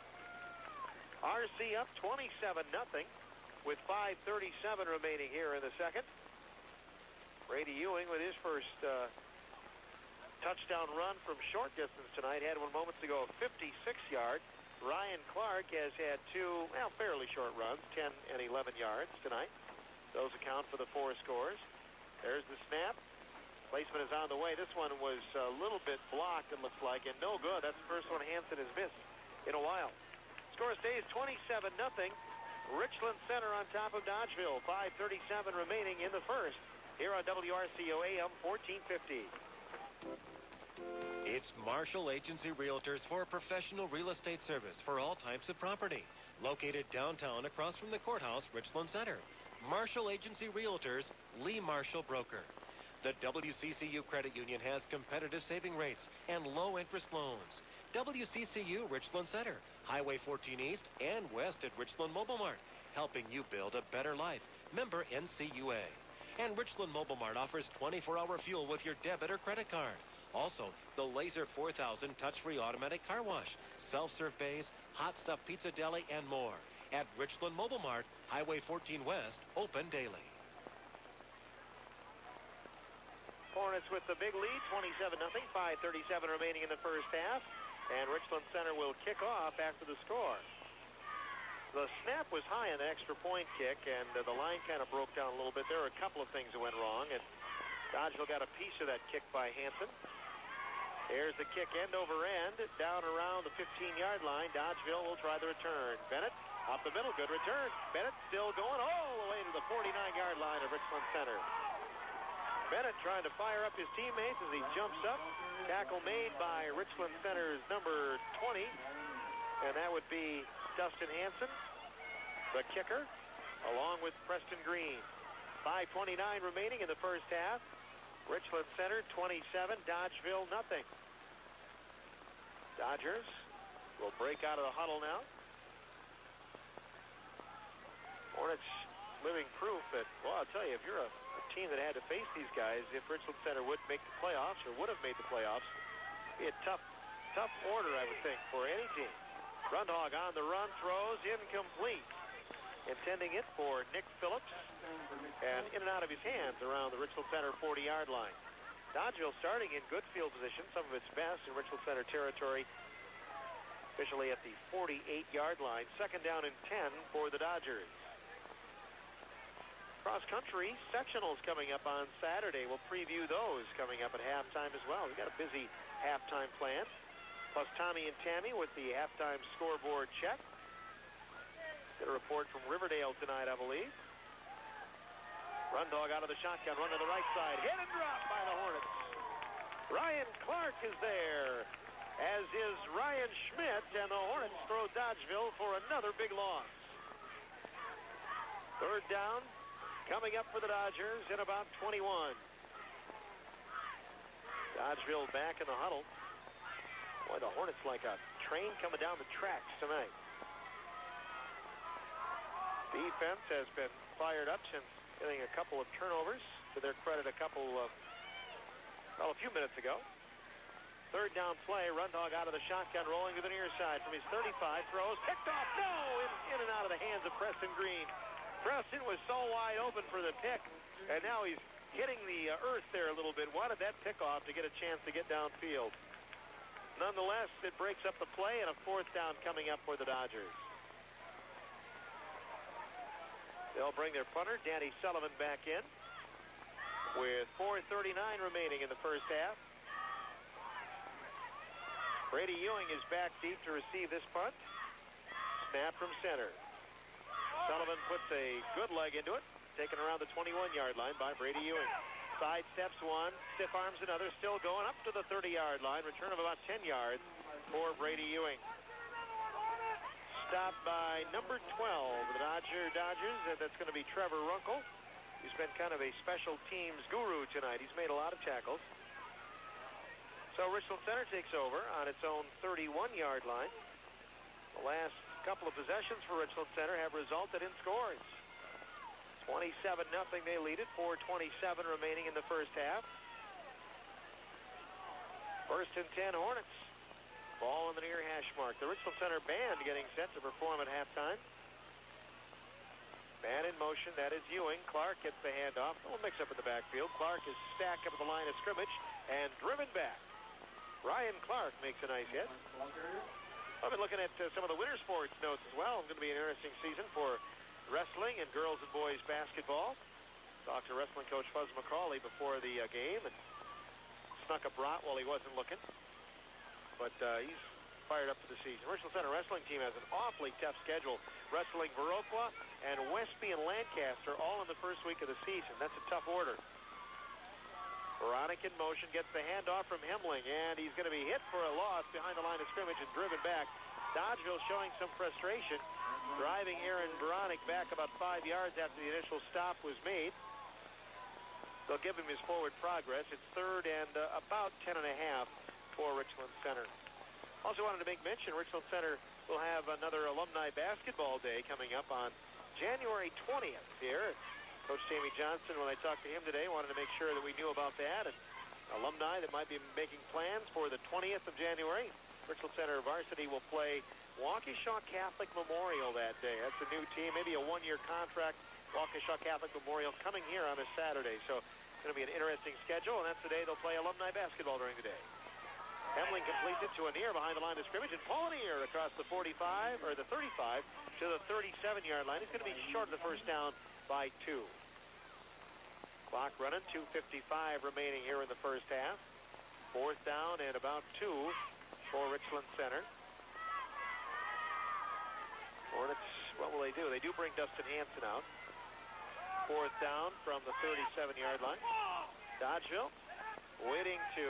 RC up 27-0 with 5:37 remaining here in the second. Brady Ewing with his first touchdown run from short distance tonight. Had one moments ago, a 56-yard. Ryan Clark has had two, fairly short runs, 10 and 11 yards tonight. Those account for the 4 scores. There's the snap. Placement is on the way. This one was a little bit blocked, it looks like, and no good. That's the first one Hansen has missed in a while. Score stays 27-0. Richland Center on top of Dodgeville. 5:37 remaining in the first. Here on WRCO AM 1450. It's Marshall Agency Realtors for professional real estate service for all types of property. Located downtown across from the courthouse, Richland Center. Marshall Agency Realtors, Lee Marshall Broker. The WCCU Credit Union has competitive saving rates and low interest loans. WCCU Richland Center, Highway 14 East and West at Richland Mobile Mart, helping you build a better life. Member NCUA. And Richland Mobile Mart offers 24-hour fuel with your debit or credit card. Also, the Laser 4000 touch-free automatic car wash, self-serve bays, hot stuff pizza deli, and more. At Richland Mobile Mart, Highway 14 West, open daily. Hornets with the big lead, 27-0, 5:37 remaining in the first half. And Richland Center will kick off after the score. The snap was high on the extra point kick, and the line kind of broke down a little bit. There were a couple of things that went wrong, and Dodgeville got a piece of that kick by Hansen. There's the kick end over end, down around the 15-yard line. Dodgeville will try the return. Bennett up the middle, good return. Bennett still going all the way to the 49-yard line of Richland Center. Bennett trying to fire up his teammates as he jumps up. Tackle made by Richland Center's number 20, and that would be Dustin Hanson, the kicker, along with Preston Green. 5:29 remaining in the first half. Richland Center 27, Dodgeville nothing. Dodgers will break out of the huddle now. Hornets living proof that, well, I'll tell you, if you're a team that had to face these guys, if Richland Center would make the playoffs or would have made the playoffs, it'd be a tough order, I would think, for any team. Rundhog on the run, throws incomplete. Intending it for Nick Phillips, and in and out of his hands around the Richland Center 40-yard line. Dodgeville starting in good field position, some of its best in Richland Center territory, officially at the 48-yard line. Second down and 10 for the Dodgers. Cross-country sectionals coming up on Saturday. We'll preview those coming up at halftime as well. We've got a busy halftime plan. Plus Tommy and Tammy with the halftime scoreboard check. Get a report from Riverdale tonight, I believe. Rundhog out of the shotgun, run to the right side. Hit and drop by the Hornets. Ryan Clark is there, as is Ryan Schmidt, and the Hornets throw Dodgeville for another big loss. Third down coming up for the Dodgers in about 21. Dodgeville back in the huddle. Boy, the Hornets like a train coming down the tracks tonight. Defense has been fired up since getting a couple of turnovers. To their credit, a few minutes ago. Third down play, Rundhog out of the shotgun, rolling to the near side from his 35, throws, picked off, no! In and out of the hands of Preston Green. Preston was so wide open for the pick, and now he's hitting the earth there a little bit. Wanted that pickoff to get a chance to get downfield. Nonetheless, it breaks up the play, and a fourth down coming up for the Dodgers. They'll bring their punter, Danny Sullivan, back in with 4:39 remaining in the first half. Brady Ewing is back deep to receive this punt. Snap from center. Sullivan puts a good leg into it, taken around the 21-yard line by Brady Ewing. Side steps one, stiff arms another, still going up to the 30-yard line. Return of about 10 yards for Brady Ewing. Stopped by number 12, the Dodgers, and that's going to be Trevor Runkle. He's been kind of a special teams guru tonight. He's made a lot of tackles. So Richland Center takes over on its own 31-yard line. The last couple of possessions for Richland Center have resulted in scores. 27-0 they lead it, 4:27 remaining in the first half. First and 10 Hornets. Ball in the near hash mark. The Richland Center band getting set to perform at halftime. Man in motion, that is Ewing. Clark gets the handoff. A little mix-up in the backfield. Clark is stacked up at the line of scrimmage and driven back. Ryan Clark makes a nice hit. I've been looking at some of the winter sports notes as well. It's going to be an interesting season for wrestling and girls and boys basketball. Talked to wrestling coach Fuzz McCauley before the game and snuck a brat while he wasn't looking. But he's fired up for the season. Richland Center wrestling team has an awfully tough schedule. Wrestling Viroqua and Westby and Lancaster all in the first week of the season. That's a tough order. Veronic in motion, gets the handoff from Hemling, and he's going to be hit for a loss behind the line of scrimmage and driven back. Dodgeville showing some frustration, driving Aaron Veronic back about 5 yards after the initial stop was made. They'll give him his forward progress. It's third and about 10.5 for Richland Center. Also wanted to make mention, Richland Center will have another alumni basketball day coming up on January 20th here. Coach Jamie Johnson, when I talked to him today, wanted to make sure that we knew about that. And alumni that might be making plans for the 20th of January. Richland Center varsity will play Waukesha Catholic Memorial that day. That's a new team, maybe a one-year contract. Waukesha Catholic Memorial coming here on a Saturday. So it's going to be an interesting schedule, and that's the day they'll play alumni basketball during the day. Hemling completes it to a near behind the line of scrimmage, and Paulinier across the 45, or the 35, to the 37-yard line. He's going to be short of the first down by 2. Clock running, 2:55 remaining here in the first half. Fourth down and about 2 for Richland Center. Hornets, what will they do? They do bring Dustin Hanson out. 4th down from the 37-yard line. Dodgeville waiting to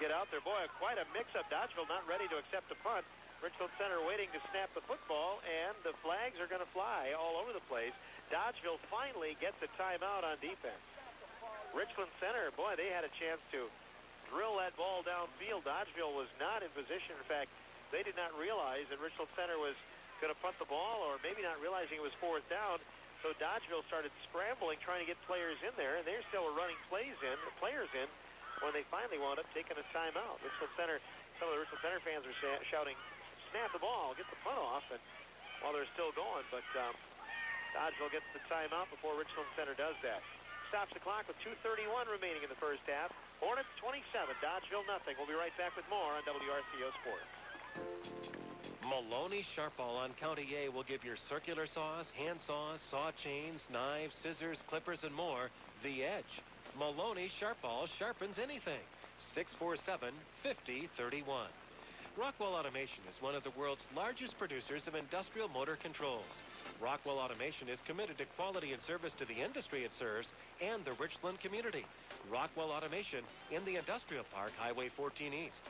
get out there. Boy, quite a mix-up. Dodgeville not ready to accept a punt. Richland Center waiting to snap the football, and the flags are going to fly all over the place. Dodgeville finally gets a timeout on defense. Richland Center, boy, they had a chance to drill that ball downfield. Dodgeville was not in position. In fact, they did not realize that Richland Center was going to punt the ball, or maybe not realizing it was 4th down. So Dodgeville started scrambling, trying to get players in there, and they still were running players in when they finally wound up taking a timeout. Richland Center, some of the Richland Center fans are shouting, snap the ball, get the punt off, and while they're still going, but Dodgeville gets the timeout before Richland Center does that. Stops the clock with 2:31 remaining in the first half. Hornets 27, Dodgeville nothing. We'll be right back with more on WRCO Sports. Maloney Sharpall on County A will give your circular saws, hand saws, saw chains, knives, scissors, clippers, and more the edge. Maloney Sharpall sharpens anything. 647-5031. Rockwell Automation is one of the world's largest producers of industrial motor controls. Rockwell Automation is committed to quality and service to the industry it serves and the Richland community. Rockwell Automation in the Industrial Park, Highway 14 East.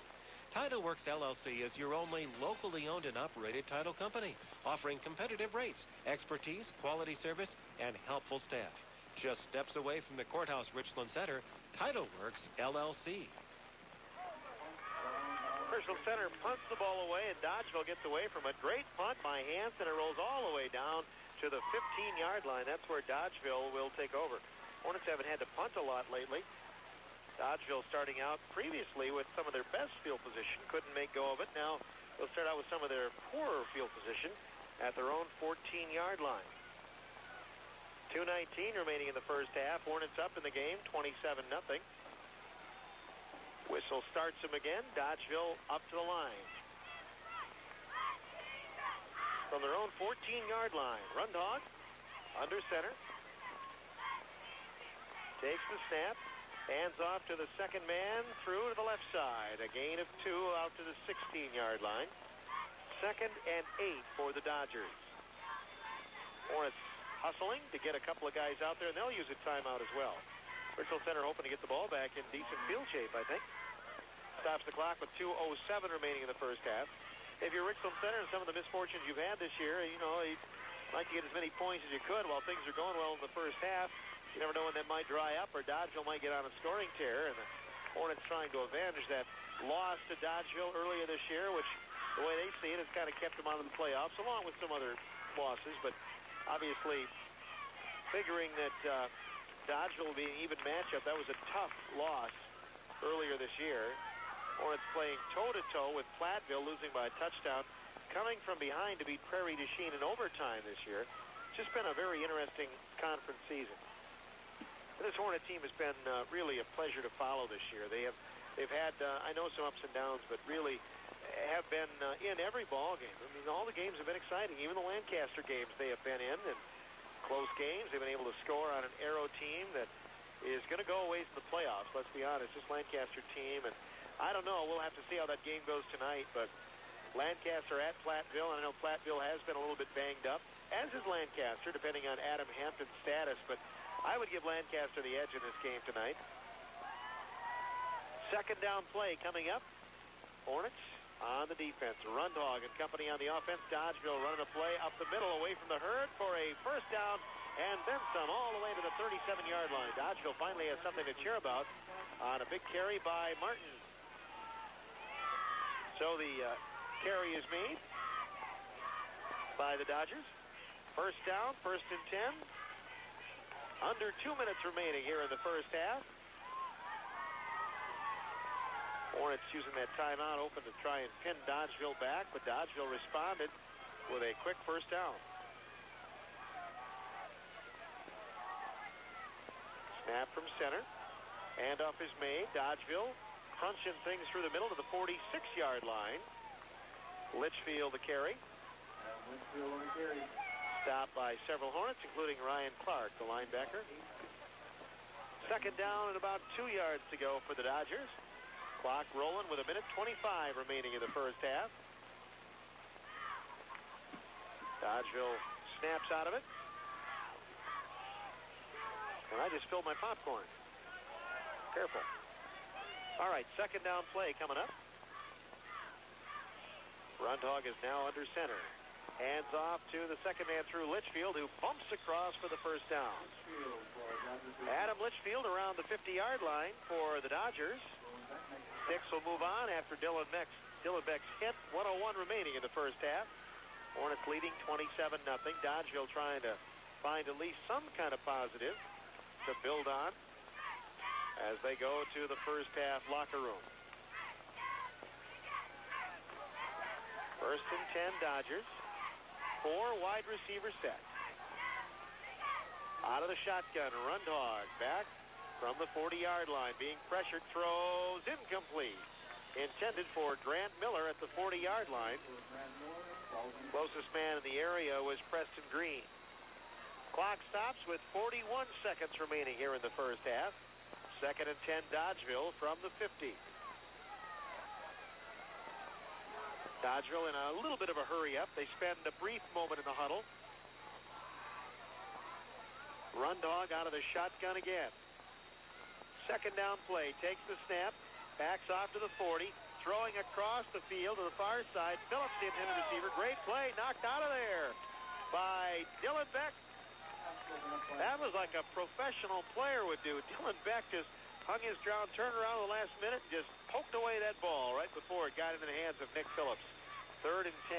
Title Works LLC is your only locally owned and operated title company, offering competitive rates, expertise, quality service, and helpful staff. Just steps away from the Courthouse Richland Center, Title Works LLC. Richland Center punts the ball away, and Dodgeville gets away from a great punt by Hansen, and it rolls all the way down to the 15-yard line. That's where Dodgeville will take over. Hornets haven't had to punt a lot lately. Dodgeville starting out previously with some of their best field position. Couldn't make go of it. Now they'll start out with some of their poorer field position at their own 14-yard line. 2:19 remaining in the first half. Hornets up in the game, 27-0. Whistle starts them again. Dodgeville up to the line. From their own 14-yard line. Rundhog under center. Takes the snap. Hands off to the second man, through to the left side. A gain of 2 out to the 16-yard line. 2nd and 8 for the Dodgers. Hornets hustling to get a couple of guys out there, and they'll use a timeout as well. Richland Center hoping to get the ball back in decent field shape, I think. Stops the clock with 2:07 remaining in the first half. If you're Richland Center and some of the misfortunes you've had this year, you know, you'd like to get as many points as you could while things are going well in the first half. You never know when that might dry up, or Dodgeville might get on a scoring tear, and the Hornets trying to avenge that loss to Dodgeville earlier this year, which, the way they see it, has kind of kept them out of the playoffs, along with some other losses. But obviously, figuring that Dodgeville will be an even matchup, that was a tough loss earlier this year. Hornets playing toe-to-toe with Platteville, losing by a touchdown, coming from behind to beat Prairie du Chien in overtime this year. It's just been a very interesting conference season. This Hornet team has been really a pleasure to follow this year. They've had, I know, some ups and downs, but really have been in every ball game. I mean, all the games have been exciting. Even the Lancaster games they have been in, and close games. They've been able to score on an Arrow team that is going to go a ways in the playoffs. Let's be honest, this Lancaster team, and I don't know. We'll have to see how that game goes tonight, but Lancaster at Platteville, and I know Platteville has been a little bit banged up, as is Lancaster, depending on Adam Hampton's status, but I would give Lancaster the edge in this game tonight. Second down play coming up. Hornets on the defense. Rundhog and company on the offense. Dodgeville running a play up the middle away from the herd for a first down, and then some all the way to the 37-yard line. Dodgeville finally has something to cheer about on a big carry by Martin. So the carry is made by the Dodgers. First down, 1st and 10. Under 2 minutes remaining here in the first half. Hornets using that timeout open to try and pin Dodgeville back, but Dodgeville responded with a quick first down. Snap from center. Handoff is made. Dodgeville crunching things through the middle to the 46-yard line. Litchfield the carry. Litchfield on the carry. Stopped by several Hornets, including Ryan Clark, the linebacker. Second down and about 2 yards to go for the Dodgers. Clock rolling with 1:25 remaining in the first half. Dodgeville snaps out of it. I just spilled my popcorn. Careful. All right, second down play coming up. Rundhog is now under center. Hands off to the second man through Litchfield, who bumps across for the first down. Adam Litchfield around the 50-yard line for the Dodgers. Six will move on after Dylan Beck's hit. 1:01 remaining in the first half. Hornets leading 27-0. Dodgeville trying to find at least some kind of positive to build on as they go to the first half locker room. First and 10 Dodgers. 4 wide receiver set. Out of the shotgun, Rundhog back from the 40-yard line. Being pressured, throws incomplete. Intended for Grant Miller at the 40-yard line. Closest man in the area was Preston Green. Clock stops with 41 seconds remaining here in the first half. Second and 10 Dodgeville from the 50. Dodgeville in a little bit of a hurry up. They spend a brief moment in the huddle. Rundhog out of the shotgun again. Second down play. Takes the snap. Backs off to the 40. Throwing across the field to the far side. Phillips, the intended receiver. Great play. Knocked out of there by Dylan Beck. That was like a professional player would do. Dylan Beck just hung his ground, turned around in the last minute, and just poked away that ball right before it got into the hands of Nick Phillips. Third and 10.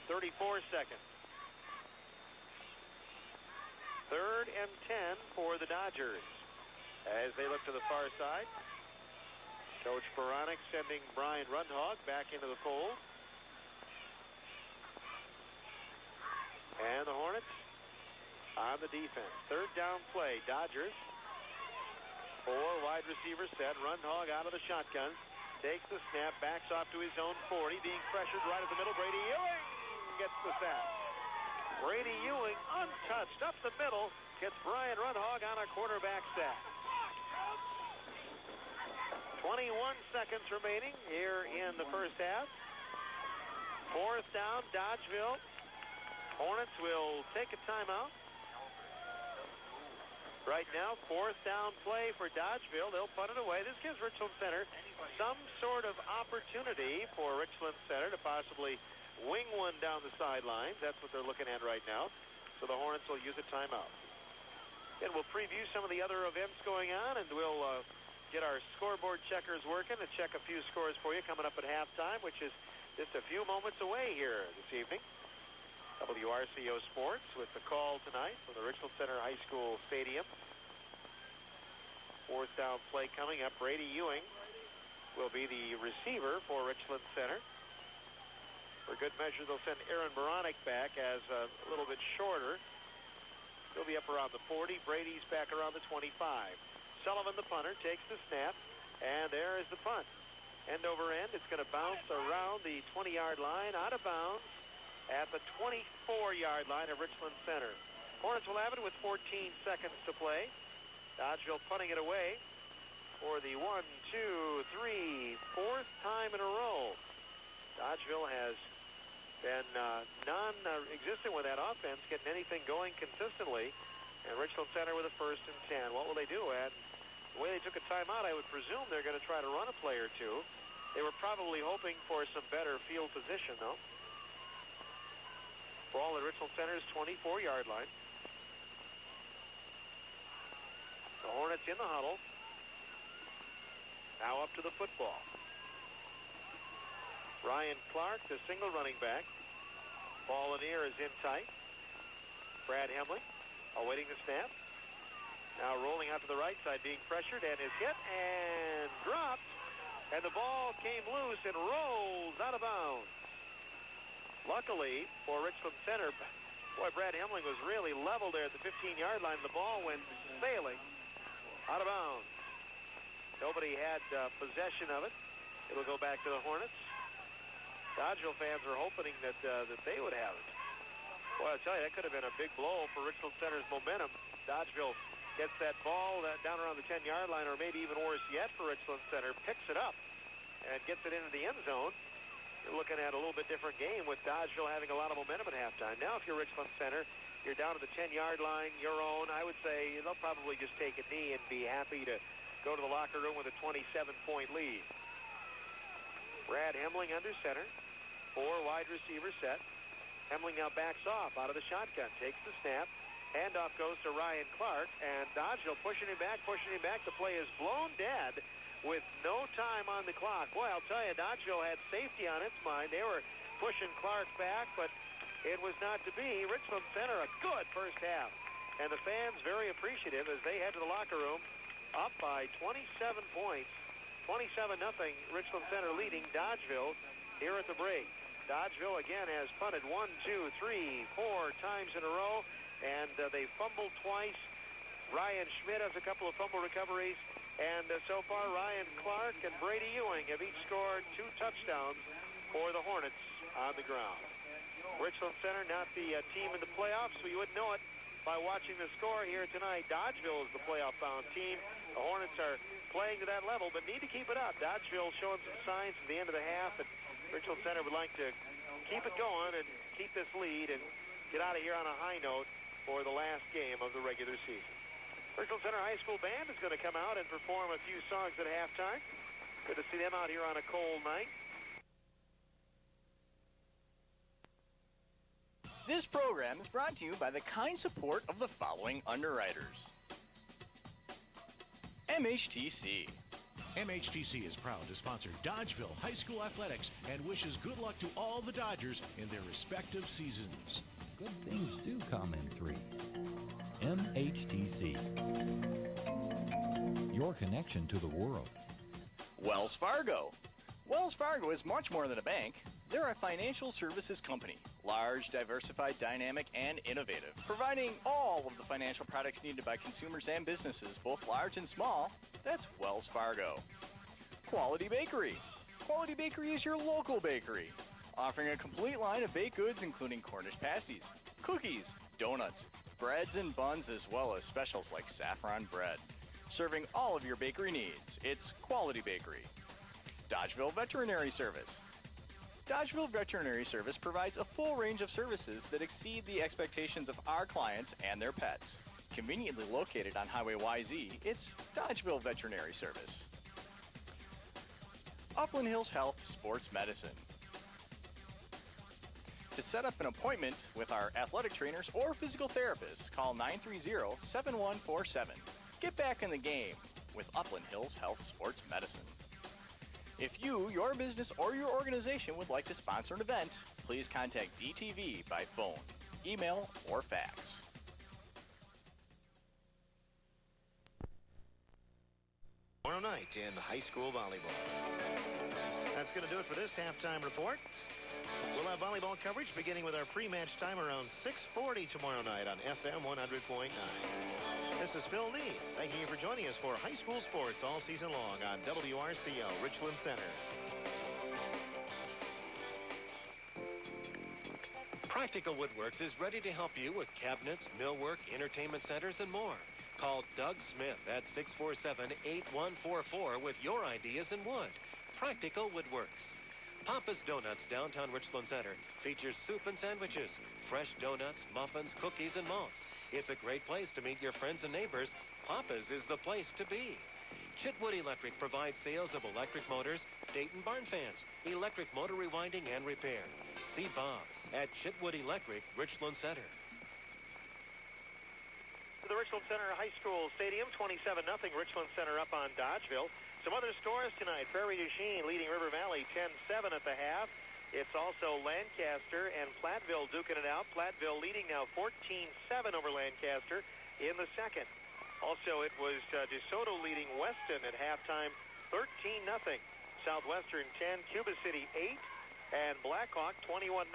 34 seconds. Third and 10 for the Dodgers. As they look to the far side, Coach Baranek sending Brian Rundhog back into the fold. And the Hornets on the defense. Third down play. Dodgers. 4 wide receiver set. Rundhog out of the shotgun. Takes the snap. Backs off to his own 40. Being pressured right at the middle. Brady Ewing gets the sack. Brady Ewing untouched up the middle. Gets Brian Rundhog on a quarterback sack. 21 seconds remaining here in the first half. Fourth down, Dodgeville. Hornets will take a timeout. Right now, fourth down play for Dodgeville. They'll punt it away. This gives Richland Center some sort of opportunity for Richland Center to possibly wing one down the sidelines. That's what they're looking at right now. So the Hornets will use a timeout. And we'll preview some of the other events going on, and we'll get our scoreboard checkers working to check a few scores for you coming up at halftime, which is just a few moments away here this evening. WRCO Sports with the call tonight from the Richland Center High School Stadium. Fourth down play coming up. Brady Ewing will be the receiver for Richland Center. For good measure, they'll send Aaron Baranek back as a little bit shorter. He'll be up around the 40. Brady's back around the 25. Sullivan, the punter, takes the snap, and there is the punt. End over end. It's going to bounce around the 20-yard line, out of bounds at the 24-yard line of Richland Center. Hornets will have it with 14 seconds to play. Dodgeville punting it away for the 4th time in a row. Dodgeville has been non-existent with that offense, getting anything going consistently. And Richland Center with a first and 10. What will they do, Ed? The way they took a timeout, I would presume they're going to try to run a play or two. They were probably hoping for some better field position, though. Ball at Richland Center's 24-yard line. The Hornets in the huddle. Now up to the football. Ryan Clark, the single running back. Ball in the air is in tight. Brad Hemling awaiting the snap. Now rolling out to the right side, being pressured, and is hit and dropped. And the ball came loose and rolls out of bounds. Luckily for Richland Center, boy, Brad Hemling was really level there at the 15-yard line. The ball went sailing out of bounds. Nobody had possession of it. It'll go back to the Hornets. Dodgeville fans are hoping that they would have it. Well, I'll tell you, that could have been a big blow for Richland Center's momentum. Dodgeville gets that ball down around the 10-yard line, or maybe even worse yet for Richland Center, picks it up and gets it into the end zone. You're looking at a little bit different game with Dodgeville having a lot of momentum at halftime. Now, if you're Richland Center, You're down to the 10-yard line, your own. I would say they'll probably just take a knee and be happy to go to the locker room with a 27-point lead. Brad Hemling under center. 4 wide receiver set. Hemling now backs off out of the shotgun. Takes the snap. Handoff goes to Ryan Clark. And Dodgeville pushing him back. The play is blown dead with no time on the clock. Boy, I'll tell you, Dodgeville had safety on its mind. They were pushing Clark back, but it was not to be. Richland Center, a good first half. And the fans very appreciative as they head to the locker room up by 27 points. 27-0, Richland Center leading Dodgeville here at the break. Dodgeville again has punted 1, 2, 3, 4 times in a row, and they fumbled twice. Ryan Schmidt has a couple of fumble recoveries, and so far Ryan Clark and Brady Ewing have each scored 2 touchdowns for the Hornets on the ground. Richland Center not the team in the playoffs, so you wouldn't know it by watching the score here tonight. Dodgeville is the playoff-bound team. The Hornets are playing to that level, but need to keep it up. Dodgeville showing some signs at the end of the half, and Richland Center would like to keep it going and keep this lead and get out of here on a high note for the last game of the regular season. Richland Center High School Band is going to come out and perform a few songs at halftime. Good to see them out here on a cold night. This program is brought to you by the kind support of the following underwriters. MHTC. MHTC is proud to sponsor Dodgeville High School Athletics and wishes good luck to all the Dodgers in their respective seasons. Good things do come in threes. MHTC. Your connection to the world. Wells Fargo. Wells Fargo is much more than a bank. They're a financial services company. Large, diversified, dynamic, and innovative. Providing all of the financial products needed by consumers and businesses, both large and small. That's Wells Fargo. Quality Bakery. Quality Bakery is your local bakery. Offering a complete line of baked goods including Cornish pasties, cookies, donuts, breads and buns, as well as specials like saffron bread. Serving all of your bakery needs. It's Quality Bakery. Dodgeville Veterinary Service. Dodgeville Veterinary Service provides a full range of services that exceed the expectations of our clients and their pets. Conveniently located on Highway YZ, it's Dodgeville Veterinary Service. Upland Hills Health Sports Medicine. To set up an appointment with our athletic trainers or physical therapists, call 930-7147. Get back in the game with Upland Hills Health Sports Medicine. If you, your business, or your organization would like to sponsor an event, please contact DTV by phone, email, or fax. Tomorrow night in high school volleyball. That's going to do it for this halftime report. We'll have volleyball coverage beginning with our pre-match time around 6:40 tomorrow night on FM 100.9. This is Phil Neal, thanking you for joining us for high school sports all season long on WRCL Richland Center. Practical Woodworks is ready to help you with cabinets, millwork, entertainment centers, and more. Call Doug Smith at 647-8144 with your ideas in wood. Practical Woodworks. Papa's Donuts, downtown Richland Center, features soup and sandwiches, fresh donuts, muffins, cookies, and malts. It's a great place to meet your friends and neighbors. Papa's is the place to be. Chitwood Electric provides sales of electric motors, Dayton barn fans, electric motor rewinding and repair. See Bob at Chitwood Electric, Richland Center. The Richland Center High School Stadium, 27-0, Richland Center up on Dodgeville. Some other scores tonight. Prairie du Chien leading River Valley 10-7 at the half. It's also Lancaster and Platteville duking it out. Platteville leading now 14-7 over Lancaster in the second. Also, it was DeSoto leading Weston at halftime 13-0. Southwestern 10, Cuba City 8, and Blackhawk 21-0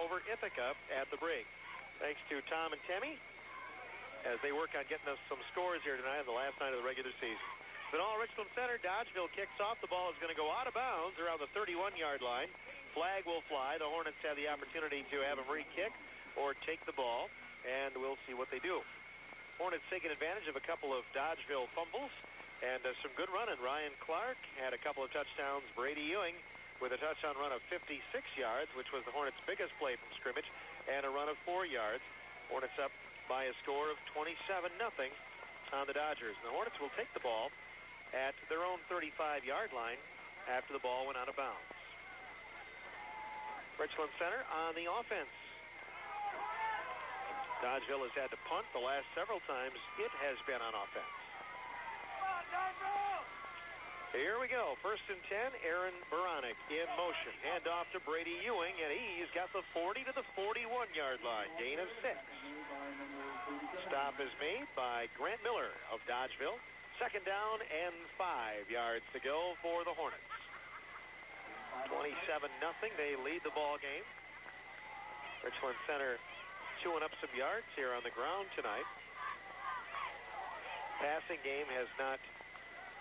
over Ithaca at the break. Thanks to Tom and Temmy as they work on getting us some scores here tonight on the last night of the regular season. But all Richland Center, Dodgeville kicks off. The ball is going to go out of bounds around the 31-yard line. Flag will fly. The Hornets have the opportunity to have a re-kick or take the ball, and we'll see what they do. Hornets taking advantage of a couple of Dodgeville fumbles and some good running. Ryan Clark had a couple of touchdowns. Brady Ewing with a touchdown run of 56 yards, which was the Hornets' biggest play from scrimmage, and a run of 4 yards. Hornets up by a score of 27-0 on the Dodgers. And the Hornets will take the ball at their own 35-yard line after the ball went out of bounds. Richland Center on the offense. Dodgeville has had to punt the last several times it has been on offense. Here we go. 1st and 10. Aaron Baranek in motion. Hand off to Brady Ewing, and he's got the 40 to the 41-yard line. Gain of 6. Stop is made by Grant Miller of Dodgeville. 2nd down and 5 yards to go for the Hornets. 27-0. They lead the ball game. Richland Center chewing up some yards here on the ground tonight. Passing game has not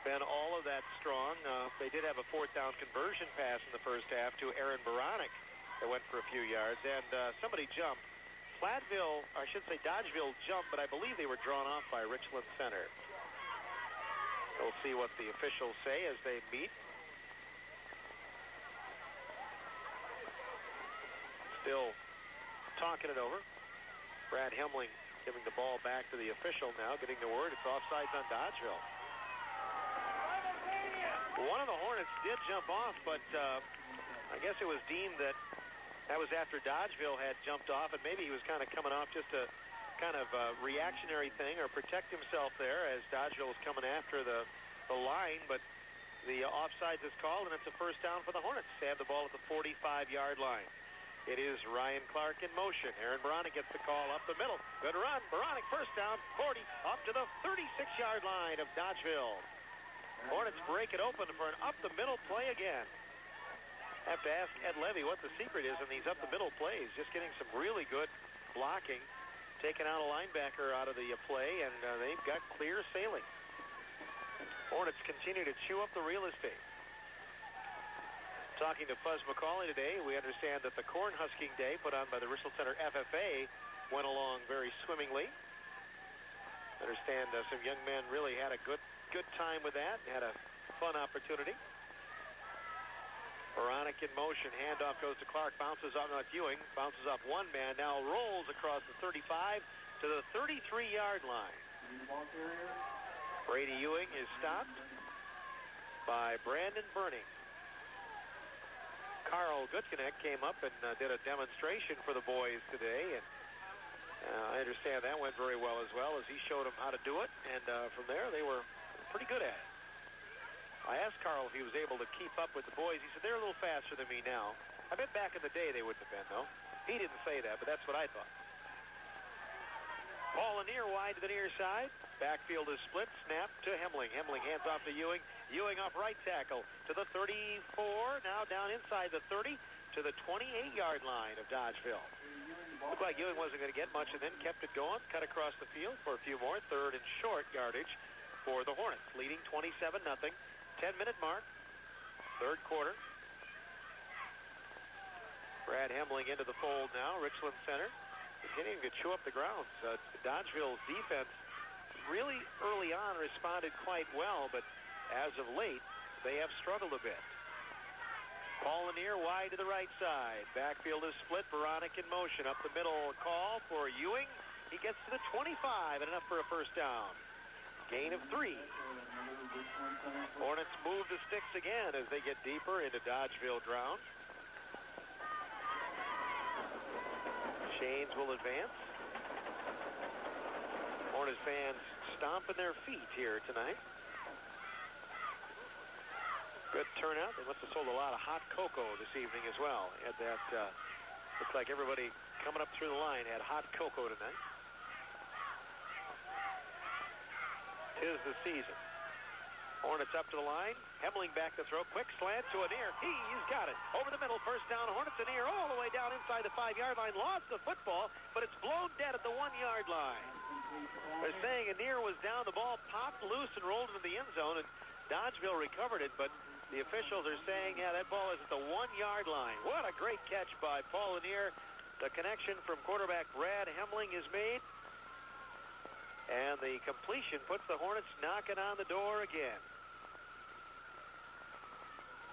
been all of that strong. They did have a 4th down conversion pass in the first half to Aaron Baranek that went for a few yards, and somebody jumped. Dodgeville jumped, but I believe they were drawn off by Richland Center. We'll see what the officials say as they meet. Still talking it over. Brad Hemling giving the ball back to the official now, getting the word it's offsides on Dodgeville. One of the Hornets did jump off, but I guess it was deemed that was after Dodgeville had jumped off, and maybe he was kind of coming off just a kind of reactionary thing or protect himself there as Dodgeville was coming after the line, but the offsides is called, and it's a 1st down for the Hornets. They have the ball at the 45-yard line. It is Ryan Clark in motion. Aaron Baranek gets the call up the middle. Good run. Baranek 1st down, 40, up to the 36-yard line of Dodgeville. Hornets break it open for an up-the-middle play again. Have to ask Ed Levy what the secret is in these up-the-middle plays. Just getting some really good blocking, taking out a linebacker out of the play, and they've got clear sailing. Hornets continue to chew up the real estate. Talking to Fuzz McCauley today, we understand that the corn husking day put on by the Richland Center FFA went along very swimmingly. Understand some young men really had a good time with that and had a fun opportunity. Baranek in motion. Handoff goes to Clark. Bounces off Ewing. Bounces off one man. Now rolls across the 35 to the 33-yard line. Brady Ewing is stopped by Brandon Burning. Carl Gutkenek came up and did a demonstration for the boys today, and I understand that went very well as he showed them how to do it, and from there they were pretty good at it. I asked Carl if he was able to keep up with the boys. He said, they're a little faster than me now. I bet back in the day they wouldn't have been, though. He didn't say that, but that's what I thought. Paul Lanier wide to the near side. Backfield is split. Snap to Hemling. Hemling hands off to Ewing. Ewing off right tackle to the 34. Now down inside the 30 to the 28-yard line of Dodgeville. Looked like Ewing wasn't going to get much and then kept it going. Cut across the field for a few more. 3rd and short yardage for the Hornets, leading 27-0. 10-minute mark, 3rd quarter. Brad Hemling into the fold now. Richland Center continuing to chew up the grounds. Dodgeville's defense really early on responded quite well, but as of late, they have struggled a bit. Paul Lanier wide to the right side. Backfield is split. Baranek in motion. Up the middle, call for Ewing. He gets to the 25 and enough for a 1st down. Gain of 3. Hornets move the sticks again as they get deeper into Dodgeville ground. Shanes will advance. Hornets fans stomping their feet here tonight. Good turnout. They must have sold a lot of hot cocoa this evening as well. Had that, looks like everybody coming up through the line had hot cocoa tonight. 'Tis the season. Hornets up to the line. Hemling back to throw. Quick slant to Anier. He's got it. Over the middle. 1st down. Hornets. Anier all the way down inside the 5-yard line. Lost the football, but it's blown dead at the 1-yard line. They're saying Anier was down. The ball popped loose and rolled into the end zone, and Dodgeville recovered it, but the officials are saying, yeah, that ball is at the 1-yard line. What a great catch by Paul Lanier. The connection from quarterback Brad Hemling is made. And the completion puts the Hornets knocking on the door again.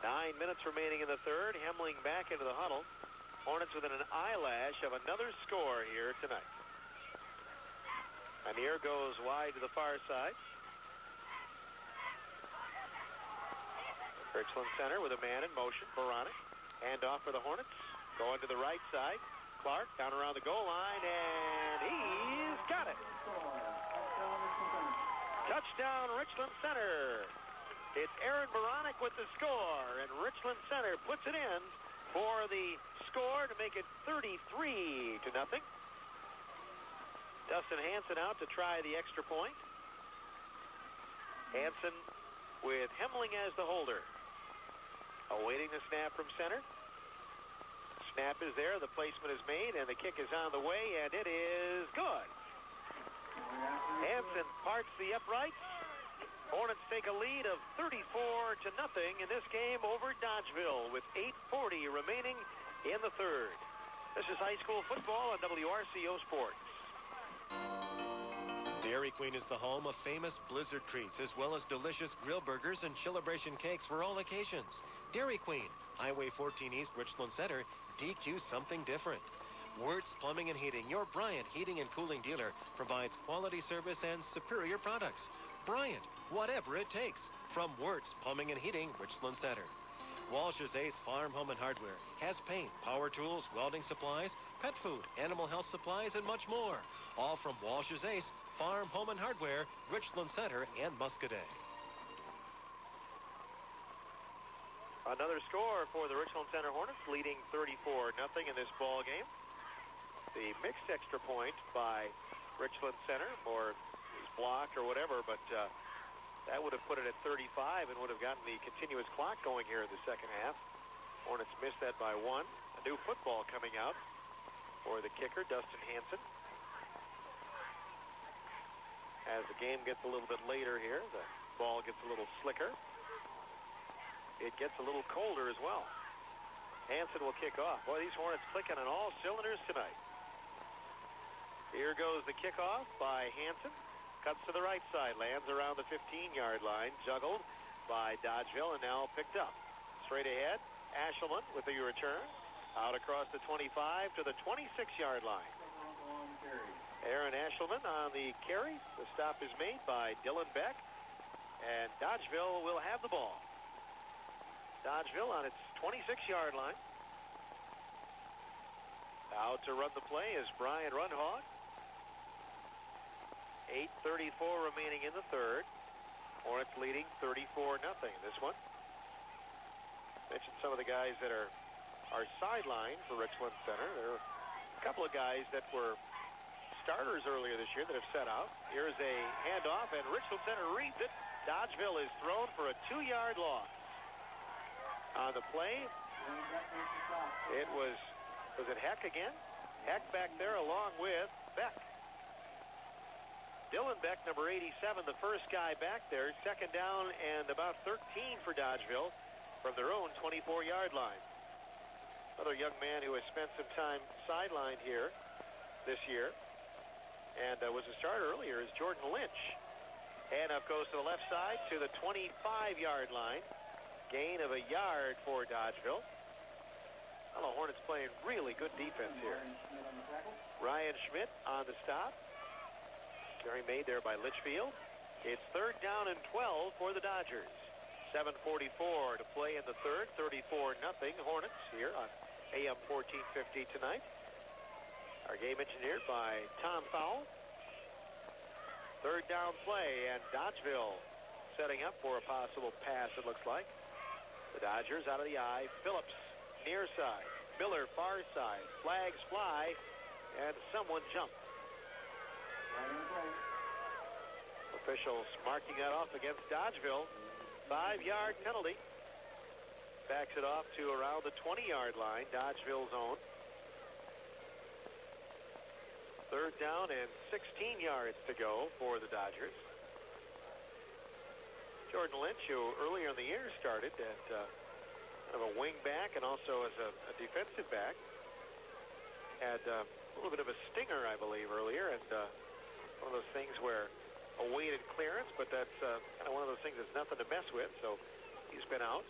9 minutes remaining in the 3rd. Hemling back into the huddle. Hornets within an eyelash of another score here tonight. And the air goes wide to the far side. Richland center with a man in motion. Moronic. Hand off for the Hornets. Going to the right side. Clark down around the goal line, and he's got it. Touchdown, Richland Center. It's Aaron Moronic with the score, and Richland Center puts it in for the score to make it 33-0. Dustin Hanson out to try the extra point. Hanson with Hemling as the holder. Awaiting the snap from center. Snap is there, the placement is made, and the kick is on the way, and it is good. Hanson parts the uprights. Hornets take a lead of 34-0 in this game over Dodgeville with 8:40 remaining in the third. This is high school football on WRCO Sports. Dairy Queen is the home of famous Blizzard treats, as well as delicious grill burgers and celebration cakes for all occasions. Dairy Queen, Highway 14 East, Richland Center, DQ something different. Wirtz Plumbing and Heating, your Bryant Heating and Cooling dealer, provides quality service and superior products. Bryant, whatever it takes, from Wirtz Plumbing and Heating, Richland Center. Walsh's Ace Farm Home and Hardware has paint, power tools, welding supplies, pet food, animal health supplies, and much more. All from Walsh's Ace Farm Home and Hardware, Richland Center, and Muscadet. Another score for the Richland Center Hornets, leading 34-0 in this ball game. The mixed extra point by Richland Center, or his block or whatever, but that would have put it at 35 and would have gotten the continuous clock going here in the second half. Hornets missed that by one. A new football coming out for the kicker, Dustin Hanson. As the game gets a little bit later here, the ball gets a little slicker. It gets a little colder as well. Hanson will kick off. Boy, these Hornets clicking on all cylinders tonight. Here goes the kickoff by Hanson. Cuts to the right side, lands around the 15-yard line, juggled by Dodgeville, and now picked up. Straight ahead, Ashelman with the return. Out across the 25 to the 26-yard line. Aaron Ashelman on the carry. The stop is made by Dylan Beck, and Dodgeville will have the ball. Dodgeville on its 26-yard line. Out to run the play is Brian Runhog. 8:34 remaining in the third. Hornets leading 34-0 this one. Mentioned some of the guys that are sidelined for Richland Center. There are a couple of guys that were starters earlier this year that have set out. Here's a handoff, and Richland Center reads it. Dodgeville is thrown for a 2-yard loss. On the play, it was it Heck again? Heck back there along with Beck. Dylan Beck, number 87, the first guy back there. Second down and about 13 for Dodgeville from their own 24-yard line. Another young man who has spent some time sidelined here this year and was a starter earlier is Jordan Lynch. Handoff goes to the left side to the 25-yard line. Gain of a yard for Dodgeville. Hello, Hornets playing really good defense here. Ryan Schmidt on the stop. Carry made there by Litchfield. It's third down and 12 for the Dodgers. 7:44 to play in the third. 34-0 Hornets here on AM 1450 tonight. Our game engineered by Tom Fowle. Third down play, and Dodgeville setting up for a possible pass, it looks like. The Dodgers out of the eye. Phillips near side. Miller far side. Flags fly, and someone jumped. Officials marking that off against Dodgeville. 5-yard penalty. Backs it off to around the 20-yard line, Dodgeville's own. Third down and 16 yards to go for the Dodgers. Jordan Lynch, who earlier in the year started at kind of a wing back and also as a defensive back, had a little bit of a stinger, I believe, earlier, and one of those things where a weighted clearance, but that's kind of one of those things that's nothing to mess with, so he's been out.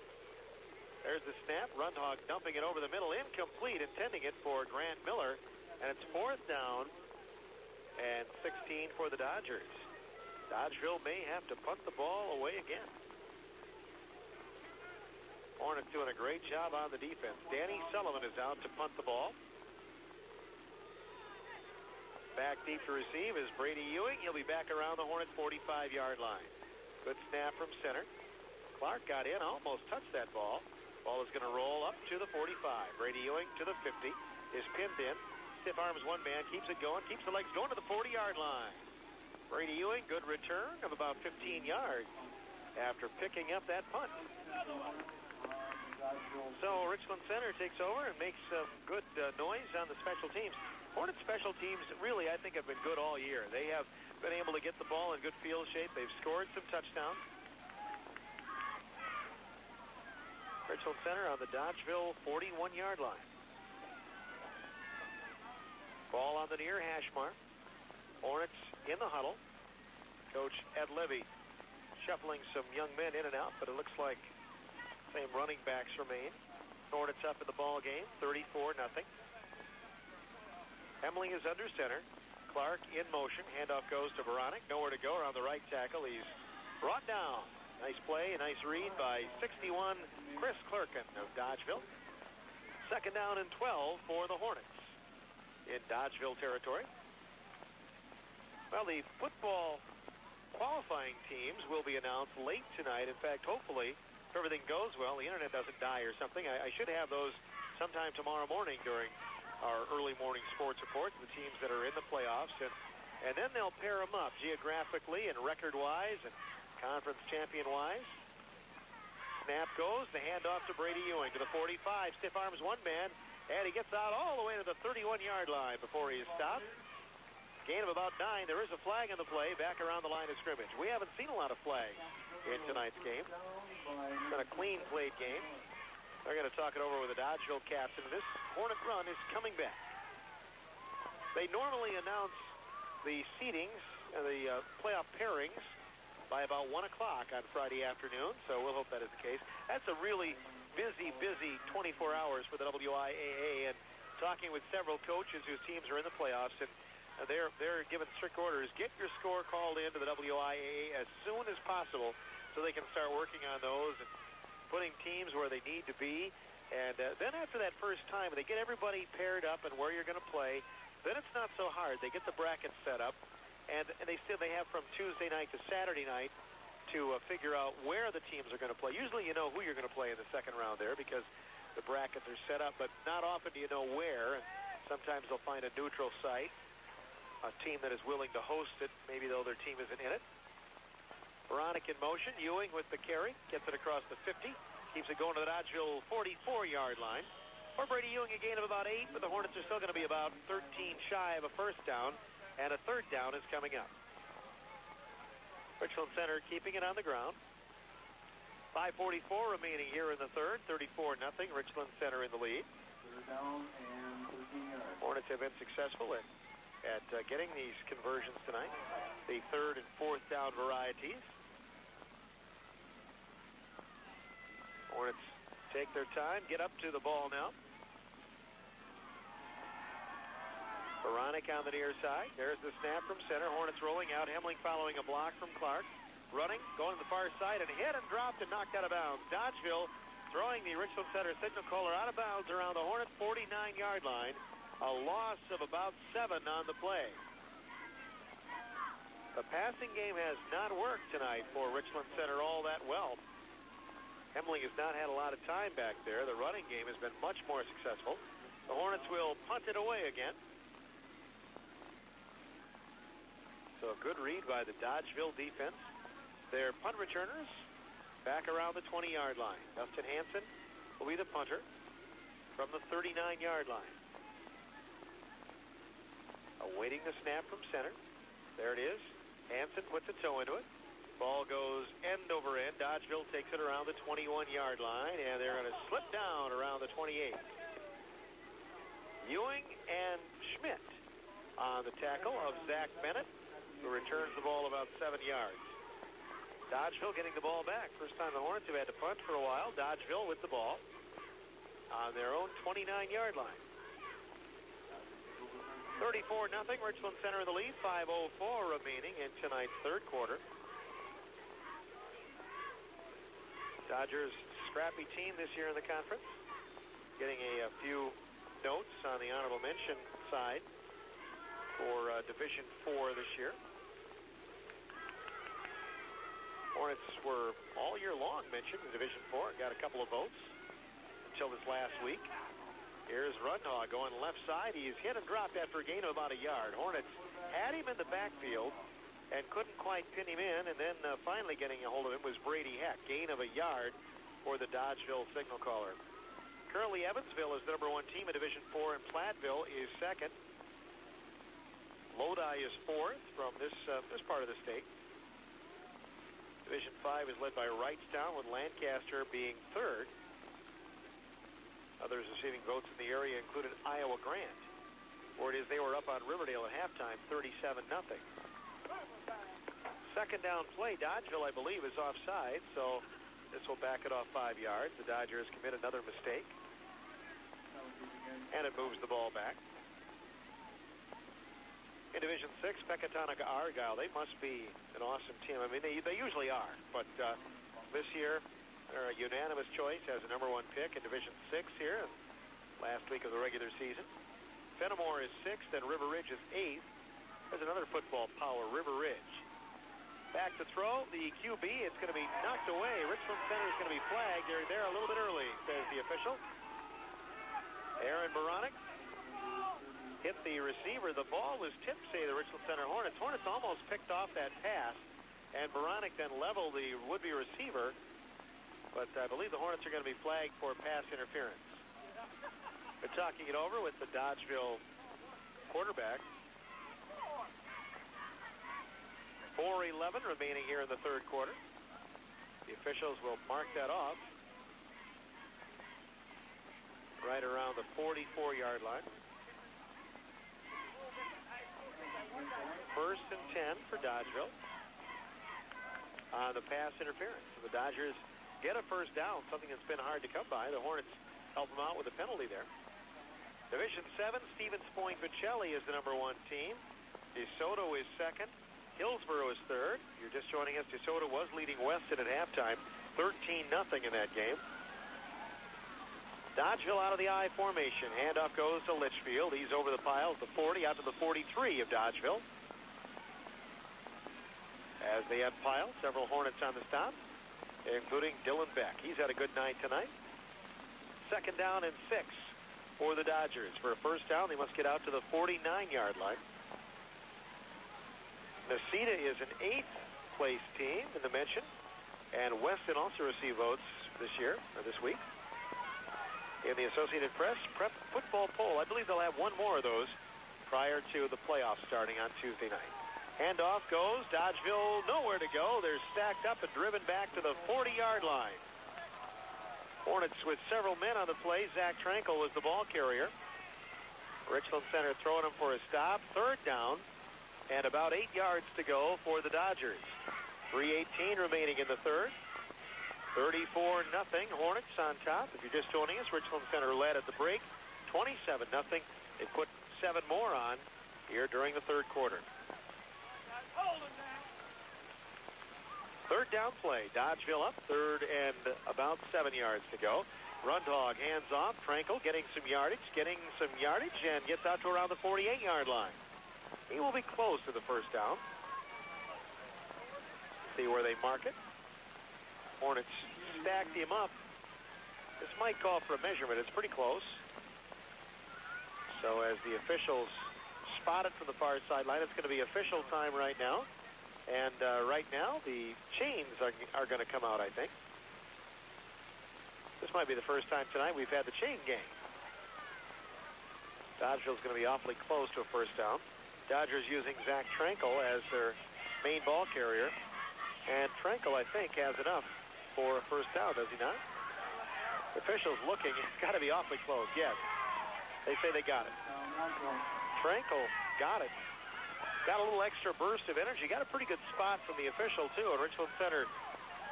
There's the snap. Runhog dumping it over the middle, incomplete, intending it for Grant Miller, and it's fourth down and 16 for the Dodgers. Dodgeville may have to punt the ball away again. Hornets doing a great job on the defense. Danny Sullivan is out to punt the ball. Back deep to receive is Brady Ewing. He'll be back around the Hornets' 45-yard line. Good snap from center. Clark got in, almost touched that ball. Ball is going to roll up to the 45. Brady Ewing to the 50. Is pinned in. Stiff arms one man. Keeps it going. Keeps the legs going to the 40-yard line. Brady Ewing, good return of about 15 yards after picking up that punt. So Richland Center takes over and makes some good noise on the special teams. Hornets special teams really, I think, have been good all year. They have been able to get the ball in good field shape. They've scored some touchdowns. Richland Center on the Dodgeville 41-yard line. Ball on the near hash mark. Hornets in the huddle. Coach Ed Levy shuffling some young men in and out, but it looks like same running backs remain. Hornets up in the ball game, 34-0. Hemling is under center. Clark in motion. Handoff goes to Veronic. Nowhere to go around the right tackle. He's brought down. Nice play, a nice read by 61 Chris Clerkin of Dodgeville. Second down and 12 for the Hornets in Dodgeville territory. Well, the football qualifying teams will be announced late tonight. In fact, hopefully, if everything goes well, the internet doesn't die or something, I should have those sometime tomorrow morning during our early morning sports reports, the teams that are in the playoffs, and then they'll pair them up geographically and record-wise and conference champion-wise. Snap goes, the handoff to Brady Ewing to the 45, stiff arms one man, and he gets out all the way to the 31-yard line before he is stopped. Gain of about 9. There is a flag in the play back around the line of scrimmage. We haven't seen a lot of flags in tonight's game. It's been a clean played game. They're going to talk it over with the Dodgeville captain. This Hornet run is coming back. They normally announce the seedings, the playoff pairings, by about 1 o'clock on Friday afternoon, so we'll hope that is the case. That's a really busy 24 hours for the WIAA, and talking with several coaches whose teams are in the playoffs, and they're given strict orders. Get your score called into the WIAA as soon as possible so they can start working on those and putting teams where they need to be. And then after that first time, they get everybody paired up and where you're going to play. Then it's not so hard. They get the brackets set up, and they have from Tuesday night to Saturday night to figure out where the teams are going to play. Usually you know who you're going to play in the second round there because the brackets are set up, but not often do you know where. And sometimes they'll find a neutral site, a team that is willing to host it, maybe though their team isn't in it. Veronic in motion. Ewing with the carry. Gets it across the 50. Keeps it going to the Dodgeville 44-yard line. For Brady Ewing, a gain of about 8, but the Hornets are still going to be about 13 shy of a first down, and a third down is coming up. Richland Center keeping it on the ground. 5:44 remaining here in the third. 34-0. Richland Center in the lead. Third down and 13 yards. Hornets have been successful at getting these conversions tonight. The third and fourth down varieties. Hornets take their time, get up to the ball now. Veronic on the near side. There's the snap from center. Hornets rolling out. Hemling following a block from Clark. Running, going to the far side, and hit and dropped and knocked out of bounds. Dodgeville throwing the Richland Center signal caller out of bounds around the Hornets' 49-yard line. A loss of about 7 on the play. The passing game has not worked tonight for Richland Center all that well. Hemling has not had a lot of time back there. The running game has been much more successful. The Hornets will punt it away again. So a good read by the Dodgeville defense. Their punt returners back around the 20-yard line. Dustin Hansen will be the punter from the 39-yard line. Awaiting the snap from center. There it is. Hansen puts a toe into it. Ball goes end over end. Dodgeville takes it around the 21-yard line, and they're going to slip down around the 28. Ewing and Schmidt on the tackle of Zach Bennett, who returns the ball about 7 yards. Dodgeville getting the ball back. First time the Hornets have had to punt for a while. Dodgeville with the ball on their own 29-yard line. 34-0, Richland Center in the lead. 5:04 remaining in tonight's third quarter. Dodgers, scrappy team this year in the conference. Getting a few notes on the honorable mention side for Division 4 this year. Hornets were all year long mentioned in Division 4. Got a couple of votes until this last week. Here's Rundhaw going left side. He's hit and dropped after a gain of about a yard. Hornets had him in the backfield and couldn't quite pin him in, and then finally getting a hold of him was Brady Heck. Gain of a yard for the Dodgeville signal caller. Currently, Evansville is the #1 team in Division 4, and Platteville is second. Lodi is fourth from this part of the state. Division 5 is led by Wrightstown, with Lancaster being third. Others receiving votes in the area included Iowa Grant. Word is they were up on Riverdale at halftime, 37-0. Second down play, Dodgeville, I believe, is offside, so this will back it off 5 yards. The Dodgers commit another mistake, and it moves the ball back. In Division 6, Pecatonica Argyle, they must be an awesome team. I mean, they usually are, but this year, they're a unanimous choice as a #1 pick in Division 6 here, last week of the regular season. Fenimore is 6th, and River Ridge is 8th. There's another football power, River Ridge. Back to throw, the QB, it's going to be knocked away. Richland Center is going to be flagged. They're there a little bit early, says the official. Aaron Moronic hit the receiver. The ball was tipped, say the Richland Center Hornets. Hornets almost picked off that pass, and Moronic then leveled the would-be receiver. But I believe the Hornets are going to be flagged for pass interference. They're talking it over with the Dodgeville quarterback. 4:11 remaining here in the third quarter. The officials will mark that off right around the 44-yard line. 1st and 10 for Dodgeville on the pass interference. So the Dodgers get a first down, something that's been hard to come by. The Hornets help them out with a penalty there. Division 7, Stevens Point Vicelli is the #1 team. DeSoto is second. Hillsborough is third. If you're just joining us, DeSoto was leading Weston at halftime, 13-0 in that game. Dodgeville out of the I formation. Handoff goes to Litchfield. He's over the pile at the 40, out to the 43 of Dodgeville. As they have piled, several Hornets on the stop, including Dylan Beck. He's had a good night tonight. 2nd down and 6 for the Dodgers. For a first down, they must get out to the 49-yard line. Necedah is an 8th place team in the mention, and Weston also received votes this year, or this week. In the Associated Press Prep Football Poll, I believe they'll have one more of those prior to the playoffs starting on Tuesday night. Handoff goes. Dodgeville nowhere to go. They're stacked up and driven back to the 40-yard line. Hornets with several men on the play. Zach Trankel was the ball carrier. Richland Center throwing him for a stop. 3rd down and about 8 yards to go for the Dodgers. 3:18 remaining in the third. 34-0 Hornets on top. If you're just joining us, Richland Center led at the break. 27-0. They put 7 more on here during the third quarter. 3rd down play. Dodgeville up. 3rd and about 7 yards to go. Rundhog hands off. Trankel getting some yardage, and gets out to around the 48-yard line. He will be close to the first down. See where they mark it. Hornets stacked him up. This might call for a measurement. It's pretty close. So as the officials spot it from the far sideline, it's going to be official time right now. And right now, the chains are going to come out, I think. This might be the first time tonight we've had the chain game. Dodgeville's going to be awfully close to a first down. Dodgers using Zach Trankel as their main ball carrier. And Trankel, I think, has enough for a first down, does he not? The officials looking. It's got to be awfully close. Yes. They say they got it. Trankel got it. Got a little extra burst of energy. Got a pretty good spot from the official, too. And Richland Center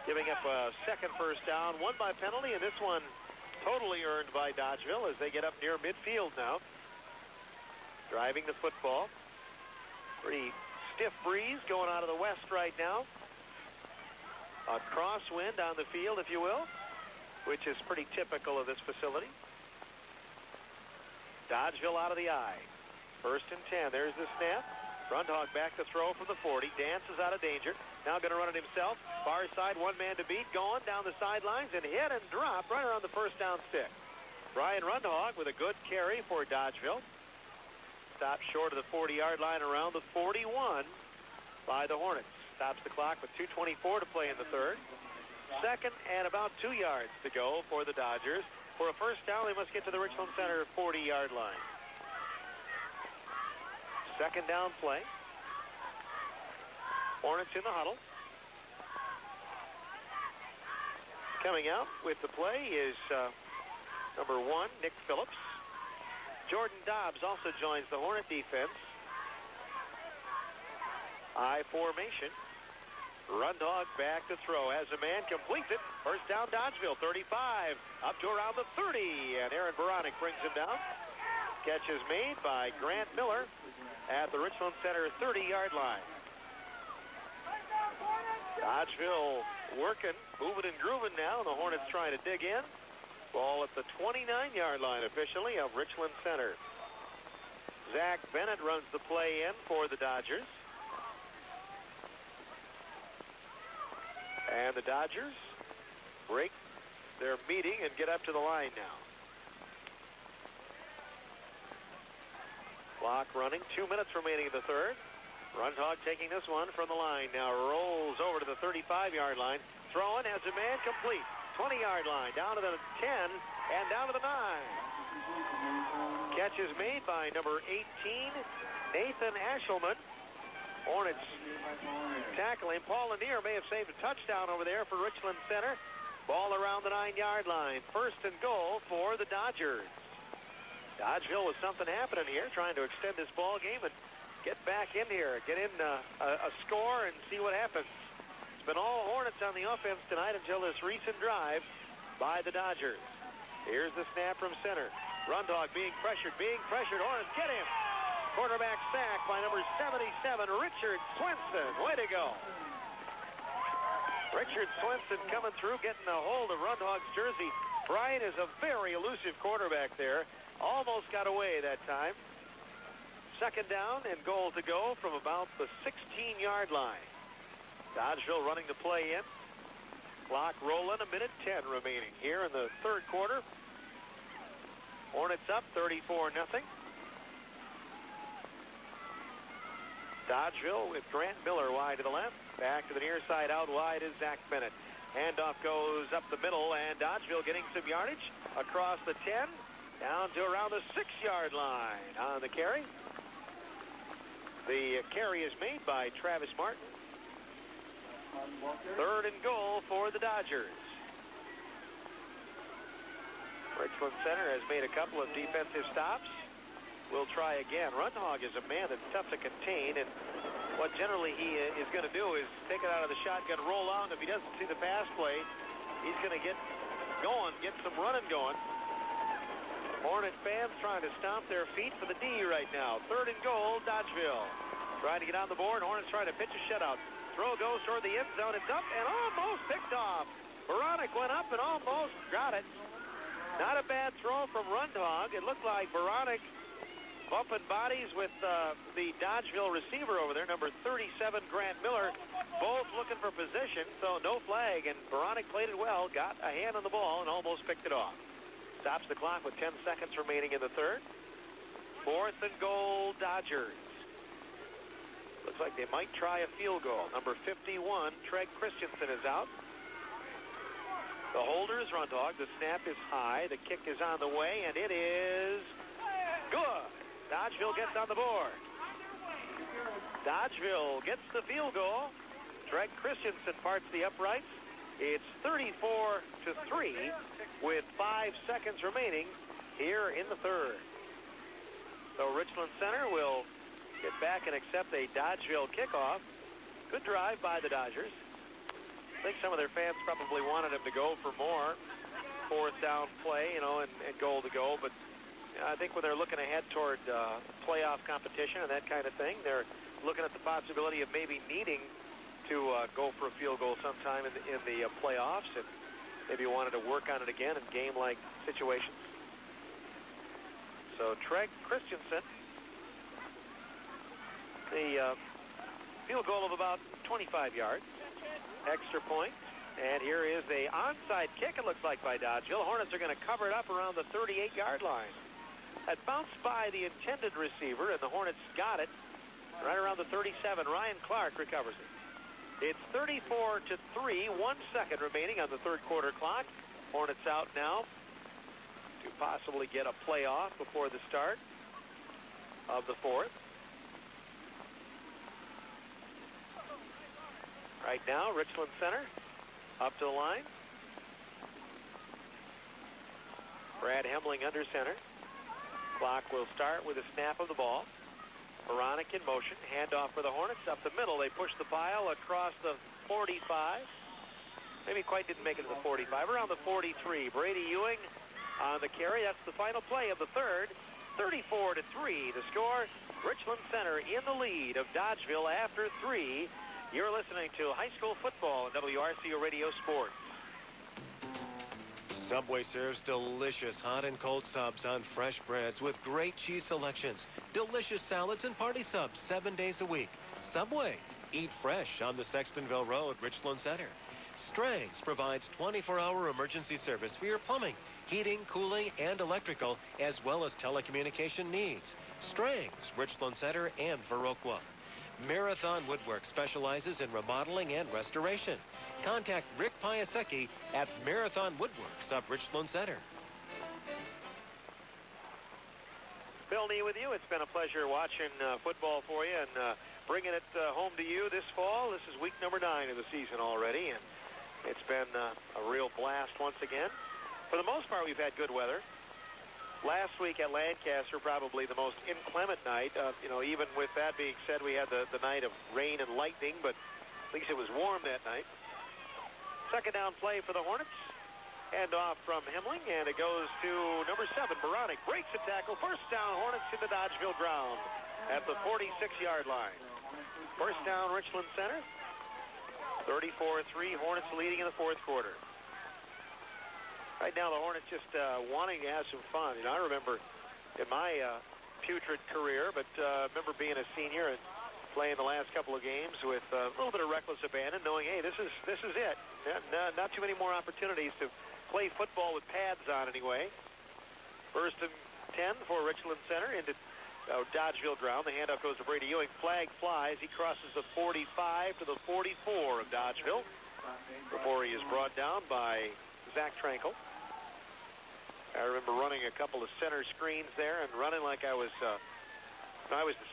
giving up a second first down. One by penalty, and this one totally earned by Dodgeville as they get up near midfield now. driving the football. Pretty stiff breeze going out of the west right now. A crosswind on the field, if you will, which is pretty typical of this facility. Dodgeville out of the eye. 1st and 10. There's the snap. Rundhog back to throw from the 40. Dances out of danger. Now going to run it himself. Far side, one man to beat. Going down the sidelines and hit and drop right around the first down stick. Brian Rundhog with a good carry for Dodgeville. Stops short of the 40-yard line around the 41 by the Hornets. Stops the clock with 2:24 to play in the third. 2nd and about 2 yards to go for the Dodgers. For a first down, they must get to the Richland Center 40-yard line. 2nd down play. Hornets in the huddle. Coming out with the play is number 1, Nick Phillips. Jordan Dobbs also joins the Hornet defense. I formation. Rundhog back to throw. As a man completes it. First down, Dodgeville, 35. Up to around the 30. And Aaron Baranek brings him down. Catch is made by Grant Miller at the Richland Center 30-yard line. Dodgeville working, moving and grooving now. The Hornets trying to dig in. Ball at the 29-yard line officially of Richland Center. Zach Bennett runs the play in for the Dodgers. And the Dodgers break their meeting and get up to the line now. Clock running, 2 minutes remaining in the third. Rundhog taking this one from the line. Now rolls over to the 35-yard line. Throwing, has a man complete. 20-yard line, down to the 10, and down to the 9. Catch is made by number 18, Nathan Ashelman. Hornets tackling. Paul Lanier may have saved a touchdown over there for Richland Center. Ball around the 9-yard line. 1st and goal for the Dodgers. Dodgeville with something happening here, trying to extend this ball game and get back in here, get in a score and see what happens. It's been all Hornets on the offense tonight until this recent drive by the Dodgers. Here's the snap from center. Rundhog being pressured. Hornets get him. Quarterback sack by number 77, Richard Swinson. Way to go. Richard Swinson coming through, getting a hold of Rundhog's jersey. Brian is a very elusive quarterback there. Almost got away that time. 2nd down and goal to go from about the 16-yard line. Dodgeville running the play in. Clock rolling, 1:10 remaining here in the third quarter. Hornets up 34-0. Dodgeville with Grant Miller wide to the left. Back to the near side, out wide is Zach Bennett. Handoff goes up the middle, and Dodgeville getting some yardage across the 10, down to around the 6-yard line on the carry. The carry is made by Travis Martin. 3rd and goal for the Dodgers. Richland Center has made a couple of defensive stops. We'll try again. Rundhog is a man that's tough to contain, and what generally he is going to do is take it out of the shotgun, roll out, and if he doesn't see the pass play, he's going to get going, get some running going. Hornet fans trying to stomp their feet for the D right now. 3rd and goal, Dodgeville. Trying to get on the board. Hornets trying to pitch a shutout. Throw goes toward the end zone. It's up and almost picked off. Baranek went up and almost got it. Not a bad throw from Rundhog. It looked like Baranek bumping bodies with the Dodgeville receiver over there, number 37, Grant Miller, both looking for position, so no flag, and Baranek played it well, got a hand on the ball, and almost picked it off. Stops the clock with 10 seconds remaining in the third. 4th and goal, Dodgers. Looks like they might try a field goal. Number 51, Treg Christensen is out. The holder is Rundhog. The snap is high. The kick is on the way, and it is good. Dodgeville gets on the board. Dodgeville gets the field goal. Treg Christensen parts the uprights. It's 34-3 with 5 seconds remaining here in the third. So Richland Center will get back and accept a Dodgeville kickoff. Good drive by the Dodgers. I think some of their fans probably wanted him to go for more 4th down play, and goal to go, but I think when they're looking ahead toward playoff competition and that kind of thing, they're looking at the possibility of maybe needing to go for a field goal sometime in the playoffs, and maybe wanted to work on it again in game-like situations. So Treg Christensen, the field goal of about 25 yards, extra point. And here is a onside kick, it looks like, by Dodgeville. Hornets are going to cover it up around the 38-yard line. That bounced by the intended receiver, and the Hornets got it right around the 37. Ryan Clark recovers it. It's 34-3, 1 second remaining on the third quarter clock. Hornets out now to possibly get a playoff before the start of the fourth. Right now, Richland Center up to the line. Brad Hemling under center. Clock will start with a snap of the ball. Moronic in motion. Handoff for the Hornets up the middle. They push the pile across the 45. Maybe quite didn't make it to the 45. Around the 43. Brady Ewing on the carry. That's the final play of the third. 34-3 the score. Richland Center in the lead of Dodgeville after 3. You're listening to high school football on WRCO Radio Sports. Subway serves delicious hot and cold subs on fresh breads with great cheese selections. Delicious salads and party subs 7 days a week. Subway. Eat fresh on the Sextonville Road, Richland Center. Strang's provides 24-hour emergency service for your plumbing, heating, cooling, and electrical, as well as telecommunication needs. Strang's, Richland Center, and Viroqua. Marathon Woodwork specializes in remodeling and restoration. Contact Rick Piasecki at Marathon Woodworks of Richland Center. Bill Nee with you. It's been a pleasure watching football for you and bringing it home to you this fall. This is week number 9 of the season already, and it's been a real blast once again. For the most part, we've had good weather. Last week at Lancaster, probably the most inclement night. Even with that being said, we had the night of rain and lightning, but at least it was warm that night. Second down play for the Hornets. Hand off from Hemling, and it goes to number 7, Moronic. Breaks the tackle. First down, Hornets in the Dodgeville ground at the 46-yard line. First down, Richland Center. 34-3, Hornets leading in the fourth quarter. Right now, the Hornets just wanting to have some fun. I remember in my putrid career, but remember being a senior and playing the last couple of games with a little bit of reckless abandon, knowing, hey, this is it. Not too many more opportunities to play football with pads on anyway. First and 10 for Richland Center into Dodgeville ground. The handoff goes to Brady Ewing. Flag flies. He crosses the 45 to the 44 of Dodgeville before he is brought down by Zach Trankel. I remember running a couple of center screens there and running like I was the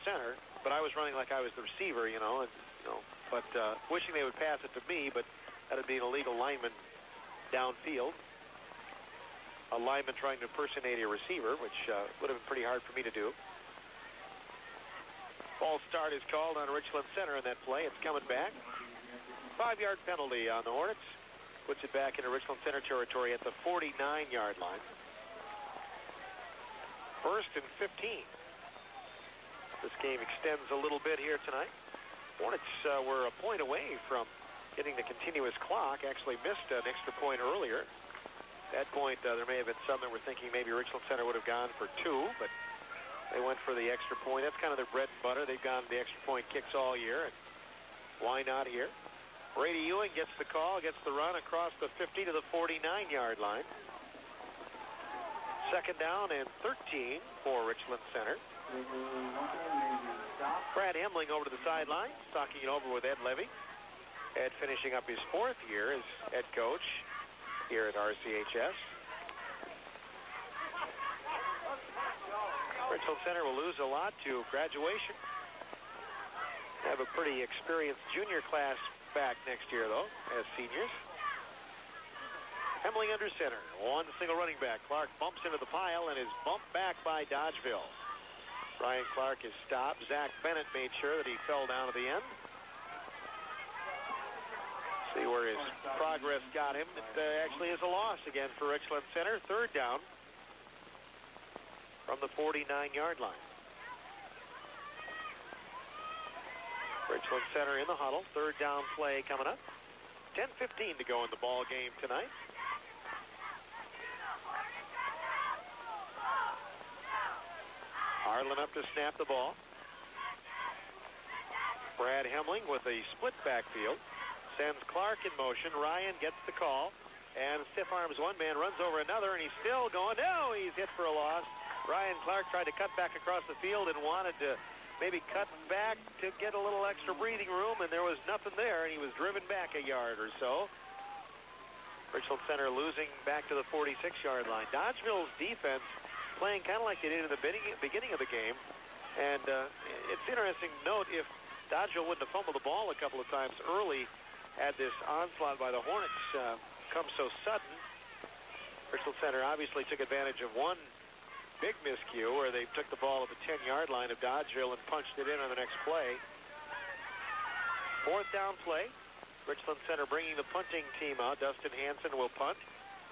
center, but I was running like I was the receiver, but wishing they would pass it to me, but that would be an illegal lineman downfield. A lineman trying to impersonate a receiver, which would have been pretty hard for me to do. False start is called on Richland Center in that play. It's coming back. 5-yard penalty on the Hornets. Puts it back into Richland Center territory at the 49-yard line. First and 15. This game extends a little bit here tonight. Hornets were a point away from getting the continuous clock. Actually missed an extra point earlier. At that point, there may have been some that were thinking maybe Richland Center would have gone for 2, but they went for the extra point. That's kind of their bread and butter. They've gone the extra point kicks all year, and why not here? Brady Ewing gets the call, gets the run across the 50 to the 49-yard line. Second down and 13 for Richland Center. Brad Hemling over to the sideline, talking it over with Ed Levy. Ed finishing up his 4th year as head coach here at RCHS. Richland Center will lose a lot to graduation. Have a pretty experienced junior class back next year, though, as seniors. Hemling under center. One single running back. Clark bumps into the pile and is bumped back by Dodgeville. Ryan Clark is stopped. Zach Bennett made sure that he fell down at the end. See where his progress got him. It actually is a loss again for Richland Center. Third down. from the 49-yard line. Richland Center in the huddle. Third down play coming up. 10:15 to go in the ball game tonight. Harlan up to snap the ball. Brad Hemling with a split backfield. Sends Clark in motion. Ryan gets the call. And stiff arms one man, runs over another, and he's still going. No, he's hit for a loss. Ryan Clark tried to cut back across the field and wanted to maybe cut back to get a little extra breathing room, and there was nothing there, and he was driven back a yard or so. Richland Center losing back to the 46-yard line. Dodgeville's defense playing kind of like they did in the beginning of the game. And it's interesting to note, if Dodgeville wouldn't have fumbled the ball a couple of times early, had this onslaught by the Hornets come so sudden, Richland Center obviously took advantage of one big miscue where they took the ball at the 10-yard line of Dodgeville and punched it in on the next play. Fourth down play. Richland Center bringing the punting team out. Dustin Hansen will punt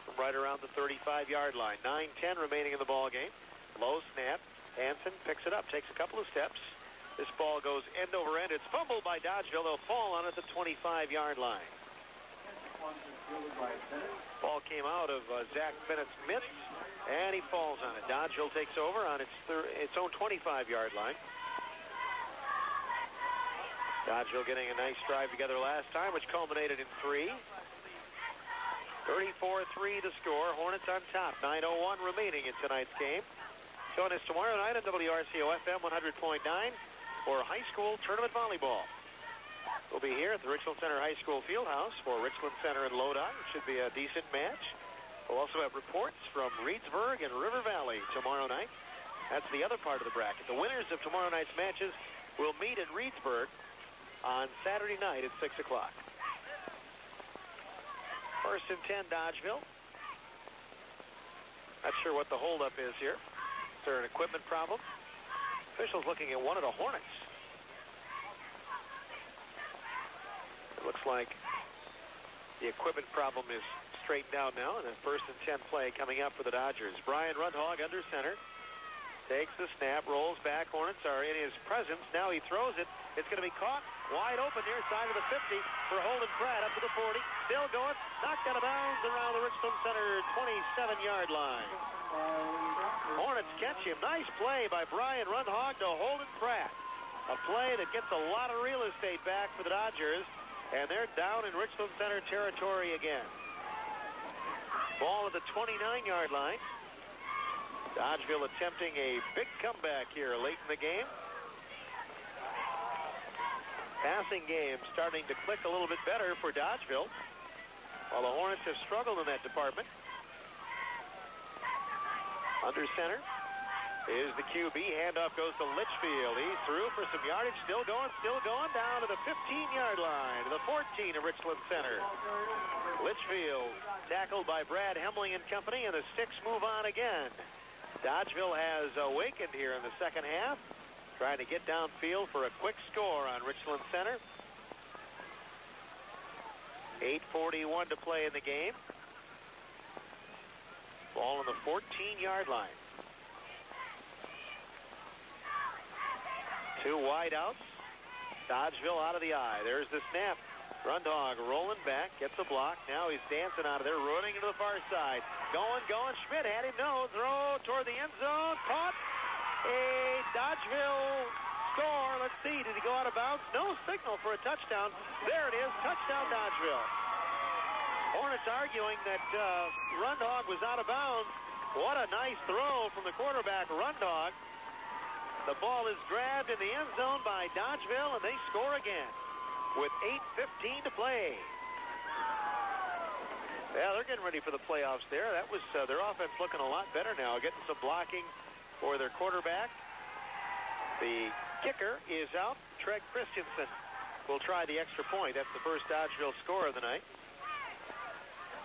from right around the 35-yard line. 9:10 remaining in the ball game. Low snap. Hansen picks it up, takes a couple of steps. This ball goes end over end. It's fumbled by Dodgeville. They'll fall on it at the 25-yard line. Ball came out of Zach Bennett's mitts, and he falls on it. Dodgeville takes over on its own 25-yard line. Dodgeville getting a nice drive together last time, which culminated in 3. 34-3 to score. Hornets on top. 9:01 remaining in tonight's game. Join us tomorrow night on WRCO FM 100.9 for high school tournament volleyball. We'll be here at the Richland Center High School Fieldhouse for Richland Center and Lodi. It should be a decent match. We'll also have reports from Reedsburg and River Valley tomorrow night. That's the other part of the bracket. The winners of tomorrow night's matches will meet at Reedsburg on Saturday night at 6 o'clock. First and 10, Dodgeville. Not sure what the holdup is here. Is there an equipment problem? Officials looking at one of the Hornets. It looks like the equipment problem is straightened out now, and a first and 10 play coming up for the Dodgers. Brian Rundhog under center. Takes the snap, rolls back. Hornets are in his presence. Now he throws it. It's going to be caught wide open near side of the 50 for Holden Pratt up to the 40. Still going. Knocked out of bounds around the Richland Center 27-yard line. Hornets catch him. Nice play by Brian Rundhog to Holden Pratt. A play that gets a lot of real estate back for the Dodgers. And they're down in Richland Center territory again. Ball at the 29-yard line. Dodgeville attempting a big comeback here late in the game. Passing game starting to click a little bit better for Dodgeville, while the Hornets have struggled in that department. Under center is the QB. Handoff goes to Litchfield. He's through for some yardage. Still going down to the 15-yard line, to the 14 of Richland Center. Litchfield tackled by Brad Hemling and company, and the 6 move on again. Dodgeville has awakened here in the second half, trying to get downfield for a quick score on Richland Center. 8:41 to play in the game. Ball on the 14-yard line. 2 wide outs. Dodgeville out of the eye. There's the snap. Rundhog rolling back, gets a block. Now he's dancing out of there, running into the far side. Going. Schmidt had him. No, throw toward the end zone. Caught. A Dodgeville score. Let's see. Did he go out of bounds? No signal for a touchdown. There it is. Touchdown, Dodgeville. Hornets arguing that Rundhog was out of bounds. What a nice throw from the quarterback, Rundhog. The ball is grabbed in the end zone by Dodgeville, and they score again with 8:15 to play. Yeah, they're getting ready for the playoffs there. That was their offense looking a lot better now, getting some blocking for their quarterback. The kicker is out. Treg Christensen will try the extra point. That's the first Dodgeville score of the night.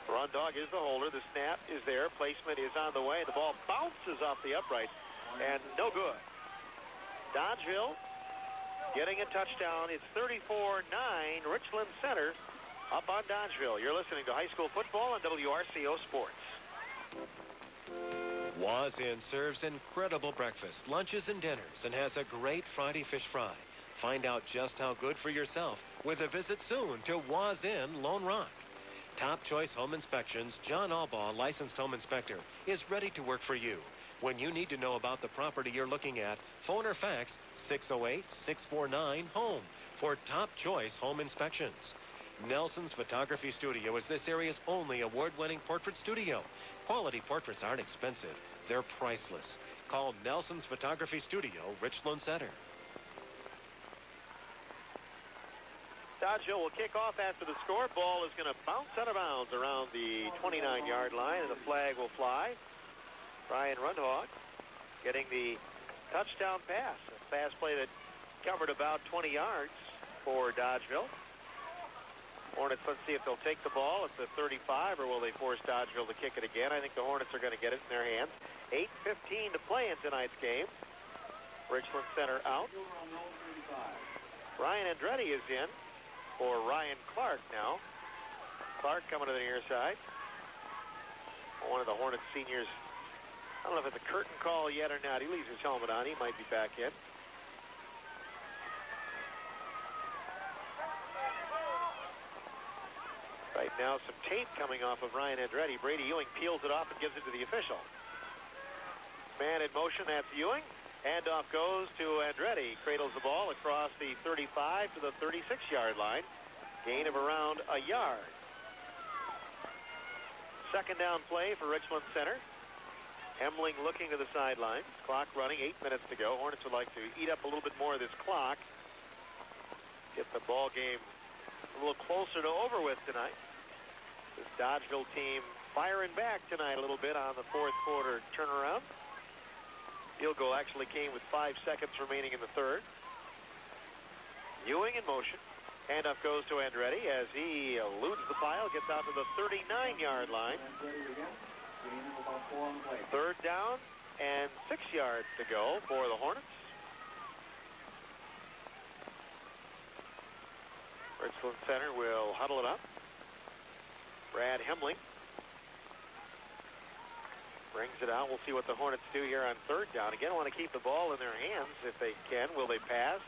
Rundhog is the holder. The snap is there. Placement is on the way. The ball bounces off the upright and no good. Dodgeville getting a touchdown. It's 34-9. Richland Center up on Dodgeville. You're listening to high school football on WRCO Sports. Waz Inn serves incredible breakfast, lunches, and dinners, and has a great Friday fish fry. Find out just how good for yourself with a visit soon to Waz Inn, Lone Rock. Top Choice Home Inspections, John Albaugh, licensed home inspector, is ready to work for you. When you need to know about the property you're looking at, phone or fax 608-649-HOME for Top Choice Home Inspections. Nelson's Photography Studio is this area's only award-winning portrait studio. Quality portraits aren't expensive. They're priceless. Call Nelson's Photography Studio, Richland Center. Dodgeville will kick off after the score. Ball is going to bounce out of bounds around the 29-yard line, and the flag will fly. Brian Rundhog getting the touchdown pass. A fast play that covered about 20 yards for Dodgeville. Hornets, let's see if they'll take the ball at the 35, or will they force Dodgeville to kick it again? I think the Hornets are going to get it in their hands. 8:15 to play in tonight's game. Richland Center out. Ryan Andretti is in for Ryan Clark now. Clark coming to the near side. One of the Hornets seniors. I don't know if it's a curtain call yet or not. He leaves his helmet on. He might be back in. Right now, some tape coming off of Ryan Andretti. Brady Ewing peels it off and gives it to the official. Man in motion, that's Ewing. Handoff goes to Andretti. Cradles the ball across the 35 to the 36-yard line. Gain of around a yard. Second down play for Richland Center. Hemling looking to the sidelines. Clock running, 8 minutes to go. Hornets would like to eat up a little bit more of this clock. Get the ball game a little closer to over with tonight. This Dodgeville team firing back tonight a little bit on the fourth quarter turnaround. Field goal actually came with 5 seconds remaining in the third. Ewing in motion. Handoff goes to Andretti as he eludes the pile, gets out to the 39-yard line. Third down and 6 yards to go for the Hornets. Richland Center will huddle it up. Brad Hemling brings it out. We'll see what the Hornets do here on third down. Again, want to keep the ball in their hands if they can. Will they pass?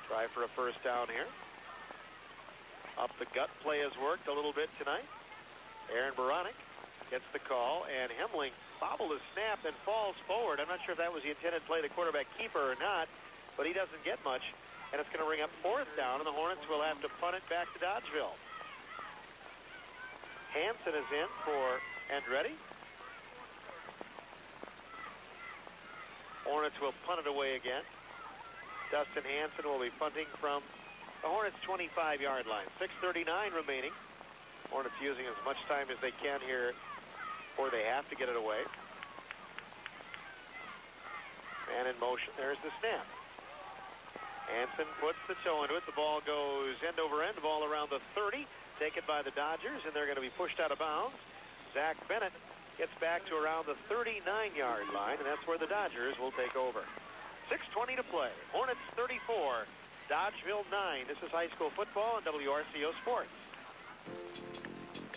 Try for a first down here. Up the gut play has worked a little bit tonight. Aaron Baranek gets the call, and Hemling bobbled his snap and falls forward. I'm not sure if that was the intended play, the quarterback keeper or not, but he doesn't get much, and it's going to bring up fourth down, and the Hornets will have to punt it back to Dodgeville. Hansen is in for Andretti. Hornets will punt it away again. Dustin Hansen will be punting from the Hornets' 25-yard line. 6:39 remaining. Hornets using as much time as they can here, or they have to get it away. Man in motion. There's the snap. Hansen puts the toe into it. The ball goes end over end. The ball around the 30. Taken by the Dodgers, and they're going to be pushed out of bounds. Zach Bennett gets back to around the 39-yard line, and that's where the Dodgers will take over. 6:20 to play. Hornets 34, Dodgeville 9. This is high school football on WRCO Sports.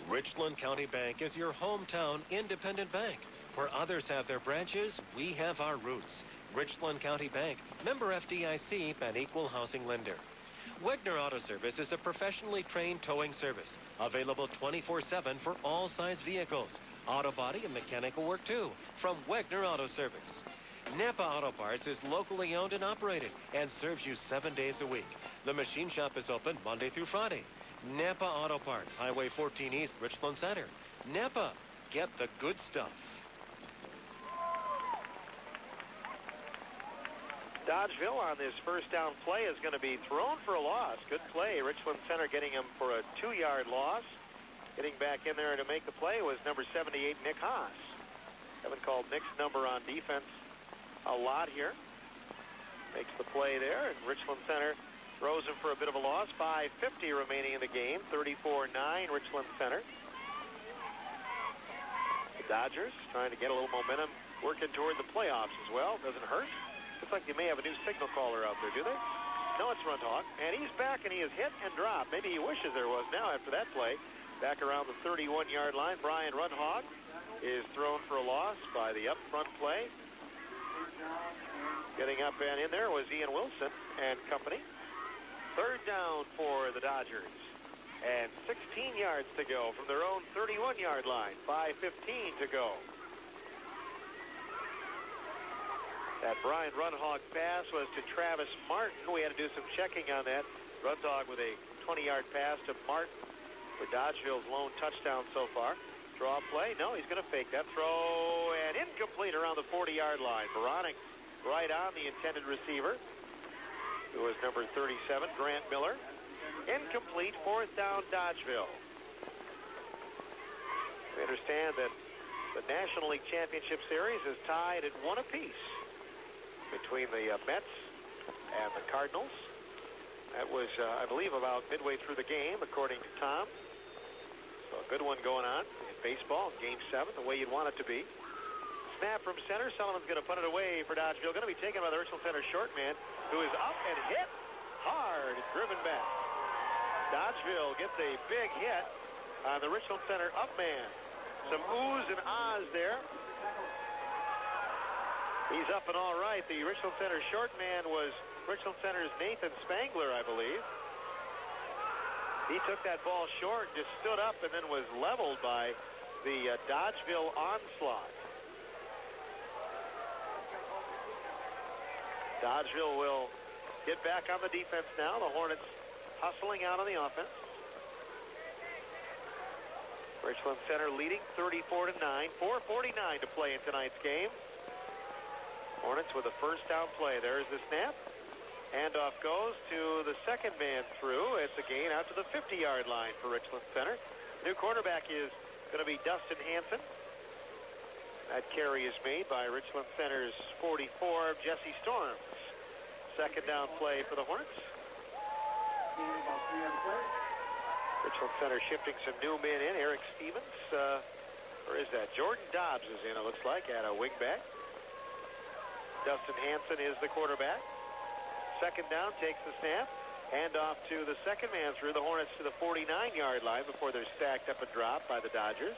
Richland County Bank is your hometown independent bank. Where others have their branches, we have our roots. Richland County Bank, member FDIC, and equal housing lender. Wegner Auto Service is a professionally trained towing service, available 24/7 for all size vehicles. Auto body and mechanical work too, from Wegner Auto Service. Napa Auto Parts is locally owned and operated and serves you 7 days a week. The machine shop is open Monday through Friday. Napa Auto Parts, Highway 14 East, Richland Center. Napa, get the good stuff. Dodgeville on this first down play is going to be thrown for a loss. Good play. Richland Center getting him for a 2-yard loss. Getting back in there to make the play was number 78, Nick Haas. Haven't called Nick's number on defense a lot here. Makes the play there, and Richland Center throws him for a bit of a loss. 5:50 remaining in the game. 34-9 Richland Center. The Dodgers trying to get a little momentum, working toward the playoffs as well. Doesn't hurt. Looks like they may have a new signal caller out there, do they? No, it's Rundhog, and he's back, and he is hit and dropped. Maybe he wishes there was now after that play. Back around the 31-yard line, Brian Runhog is thrown for a loss by the up front play. Getting up and in there was Ian Wilson and company. Third down for the Dodgers. And 16 yards to go from their own 31-yard line. 5:15 to go. That Brian Runhog pass was to Travis Martin. We had to do some checking on that. Runhog with a 20-yard pass to Martin for Dodgeville's lone touchdown so far. Draw play. No, he's going to fake that throw. And incomplete around the 40-yard line. Veronic right on the intended receiver, who was number 37, Grant Miller. Incomplete, fourth down, Dodgeville. We understand that the National League Championship Series is tied at 1 apiece between the Mets and the Cardinals. That was, I believe, about midway through the game, according to Tom. So a good one going on in baseball, Game 7, the way you'd want it to be. Snap from center. Sullivan's going to put it away for Dodgeville. Going to be taken by the Richland Center short man, who is up and hit hard, driven back. Dodgeville gets a big hit on the Richland Center up man. Some oohs and ahs there. He's up and all right. The Richland Center short man was Richland Center's Nathan Spangler, I believe. He took that ball short, just stood up, and then was leveled by the Dodgeville onslaught. Dodgeville will get back on the defense now. The Hornets hustling out on the offense. Richland Center leading 34-9. 4:49 to play in tonight's game. Hornets with a first down play. There's the snap. Handoff goes to the second man through. It's a gain out to the 50-yard line for Richland Center. New quarterback is going to be Dustin Hansen. That carry is made by Richland Center's 44, Jesse Storms. Second down play for the Hornets. Richland Center shifting some new men in. Eric Stevens, or is that? Jordan Dobbs is in, it looks like, at a wingback. Dustin Hansen is the quarterback. Second down, takes the snap. Hand off to the second man through. The Hornets to the 49-yard line before they're stacked up and dropped by the Dodgers.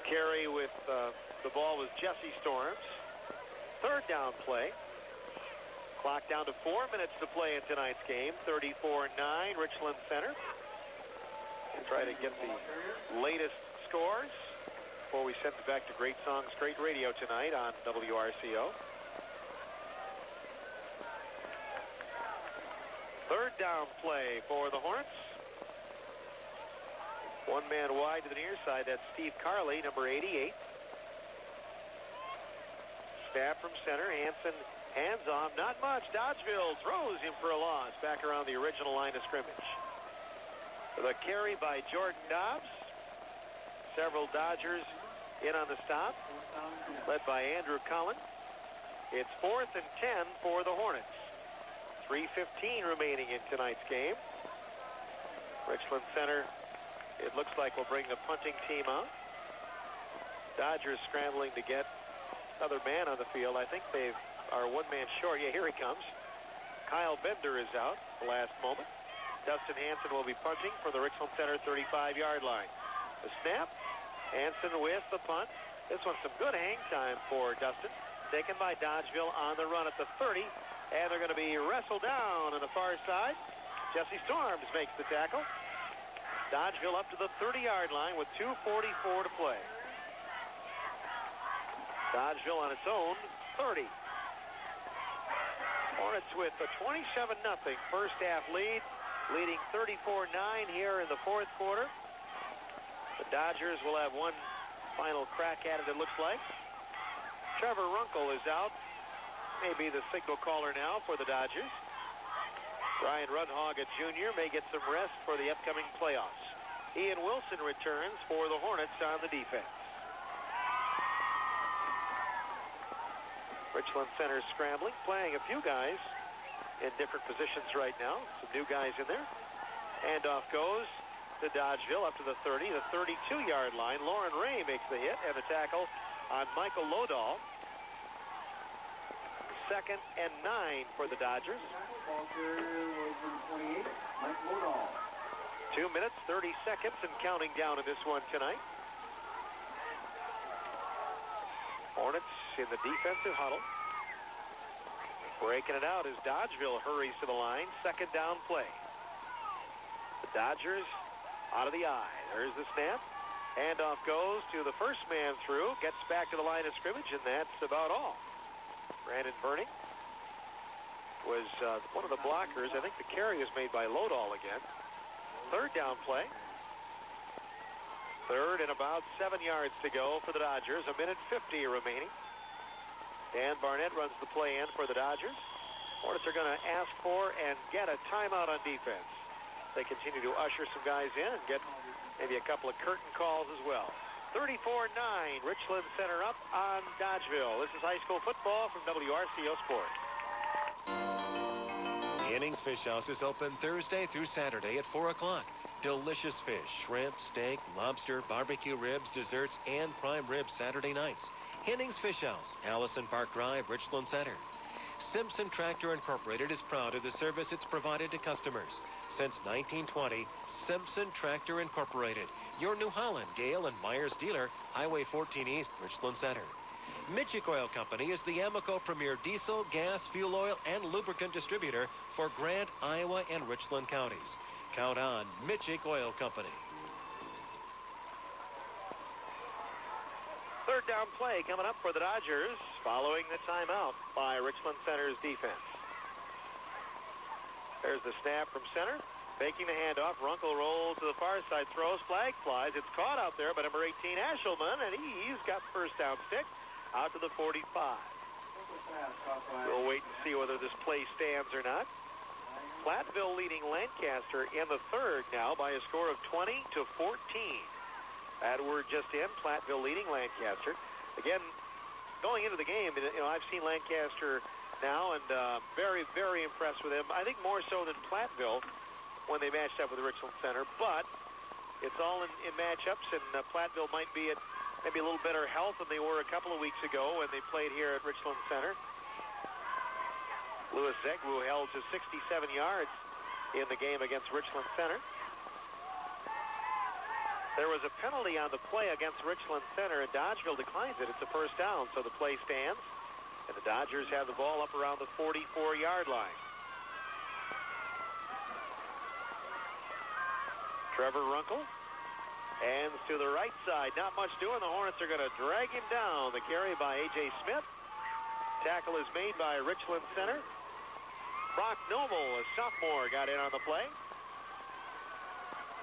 Carry with the ball was Jesse Storms. Third down play. Clock down to 4 minutes to play in tonight's game. 34-9, Richland Center. We'll try to get the latest scores before we send it back to Great Songs, Great Radio tonight on WRCO. Third down play for the Hornets. One man wide to the near side. That's Steve Carley, number 88. Snap from center. Hansen hands off. Not much. Dodgeville throws him for a loss back around the original line of scrimmage. The carry by Jordan Dobbs. Several Dodgers in on the stop, led by Andrew Cullen. It's 4th and 10 for the Hornets. 3:15 remaining in tonight's game. Richland Center, it looks like, will bring the punting team out. Dodgers scrambling to get another man on the field. I think they are one man short. Yeah, here he comes. Kyle Bender is out the last moment. Dustin Hansen will be punting for the Richland Center 35-yard line. The snap. Hansen with the punt. This one's some good hang time for Dustin. Taken by Dodgeville on the run at the 30. And they're going to be wrestled down on the far side. Jesse Storms makes the tackle. Dodgeville up to the 30-yard line with 2:44 to play. Dodgeville on its own 30. Hornets with a 27-0 first half lead, leading 34-9 here in the fourth quarter. The Dodgers will have one final crack at it, it looks like. Trevor Runkle is out. Maybe the signal caller now for the Dodgers. Brian Runhog, Jr. may get some rest for the upcoming playoffs. Ian Wilson returns for the Hornets on the defense. Richland Center scrambling, playing a few guys in different positions right now. Some new guys in there. Handoff goes to Dodgeville up to the 30, the 32-yard line. Lauren Ray makes the hit and the tackle on Michael Lodahl. 2nd and 9 for the Dodgers. 2 minutes, 30 seconds, and counting down in this one tonight. Hornets in the defensive huddle. Breaking it out as Dodgeville hurries to the line. Second down play. The Dodgers out of the eye. There's the snap. Handoff goes to the first man through. Gets back to the line of scrimmage, and that's about all. Brandon Burning was one of the blockers. I think the carry is made by Lodahl again. Third down play. Third and about 7 yards to go for the Dodgers. 1:50 remaining. Dan Barnett runs the play in for the Dodgers. Hornets are going to ask for and get a timeout on defense. They continue to usher some guys in and get maybe a couple of curtain calls as well. 34-9, Richland Center up on Dodgeville. This is high school football from WRCO Sports. The Innings Fish House is open Thursday through Saturday at 4 o'clock. Delicious fish, shrimp, steak, lobster, barbecue ribs, desserts, and prime ribs Saturday nights. Innings Fish House, Allison Park Drive, Richland Center. Simpson Tractor Incorporated is proud of the service it's provided to customers. Since 1920, Simpson Tractor Incorporated, your New Holland, Gale, and Myers dealer, Highway 14 East, Richland Center. Midgick Oil Company is the Amoco premier diesel, gas, fuel oil, and lubricant distributor for Grant, Iowa, and Richland counties. Count on Midgick Oil Company. Third down play coming up for the Dodgers following the timeout by Richland Center's defense. There's the snap from center. Faking the handoff. Runkle rolls to the far side. Throws. Flag flies. It's caught out there by number 18, Ashelman, and he's got the first down stick out to the 45. We'll wait and see whether this play stands or not. Platteville leading Lancaster in the third now by a score of 20-14. That word just in, Platteville leading Lancaster. Again, going into the game, I've seen Lancaster now and very, very impressed with them. I think more so than Platteville when they matched up with the Richland Center, but it's all in matchups, and Platteville might be at maybe a little better health than they were a couple of weeks ago when they played here at Richland Center. Louis Zegwu held to 67 yards in the game against Richland Center. There was a penalty on the play against Richland Center, and Dodgeville declines it. It's a first down, so the play stands. And the Dodgers have the ball up around the 44-yard line. Trevor Runkle hands to the right side. Not much doing. The Hornets are going to drag him down. The carry by A.J. Smith. Tackle is made by Richland Center. Brock Noble, a sophomore, got in on the play.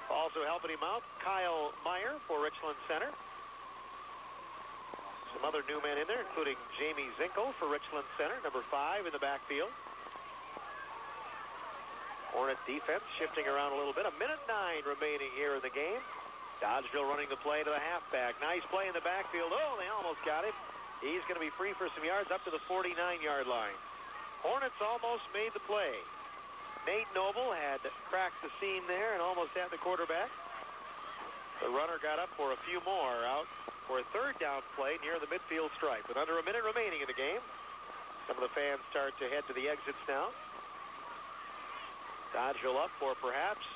Also helping him out, Kyle Meyer for Richland Center. Some other new men in there, including Jamie Zinkel for Richland Center, number 5 in the backfield. Hornet defense shifting around a little bit. 1:09 remaining here in the game. Dodgeville running the play to the halfback. Nice play in the backfield. Oh, they almost got him. He's going to be free for some yards up to the 49-yard line. Hornets almost made the play. Nate Noble had cracked the seam there and almost had the quarterback. The runner got up for a few more, out for a third down play near the midfield stripe. With under a minute remaining in the game, some of the fans start to head to the exits now. Dodgeville up for perhaps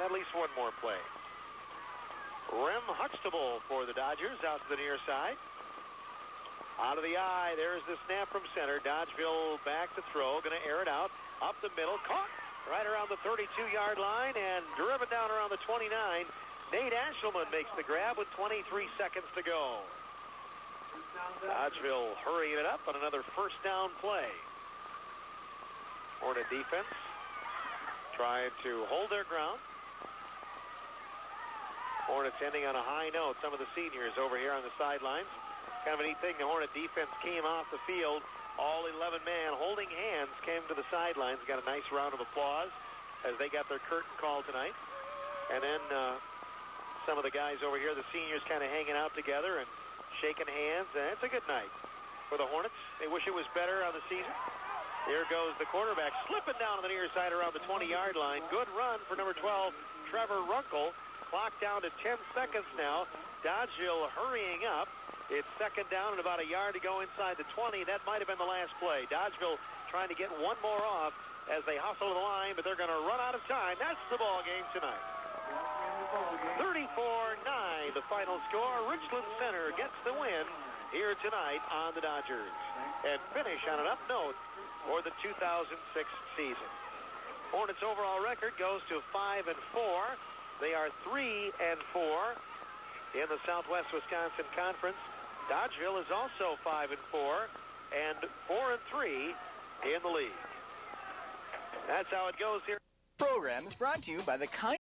at least one more play. Rem Huxtable for the Dodgers out to the near side. Out of the eye, there's the snap from center. Dodgeville back to throw, going to air it out. Up the middle, caught right around the 32-yard line and driven down around the 29. Nate Ashelman makes the grab with 23 seconds to go. Dodgeville hurrying it up on another first down play. Hornet defense trying to hold their ground. Hornets ending on a high note. Some of the seniors over here on the sidelines. Kind of a neat thing, the Hornet defense came off the field. All 11 men holding hands came to the sidelines. Got a nice round of applause as they got their curtain call tonight. And then some of the guys over here, the seniors, kind of hanging out together and shaking hands. And it's a good night for the Hornets. They wish it was better on the season. Here goes the quarterback slipping down on the near side around the 20-yard line. Good run for number 12, Trevor Runkle. Clock down to 10 seconds now. Dodgeville hurrying up. It's second down and about a yard to go inside the 20. That might have been the last play. Dodgeville trying to get one more off as they hustle to the line, but they're going to run out of time. That's the ball game tonight. final score. Richland Center gets the win here tonight on the Dodgers and finish on an up note for the 2006 season. Hornets' overall record goes to 5-4. They are 3-4 in the Southwest Wisconsin Conference. Dodgeville is also 5-4 and 4-3 in the league. That's how it goes here. Program is brought to you by the kind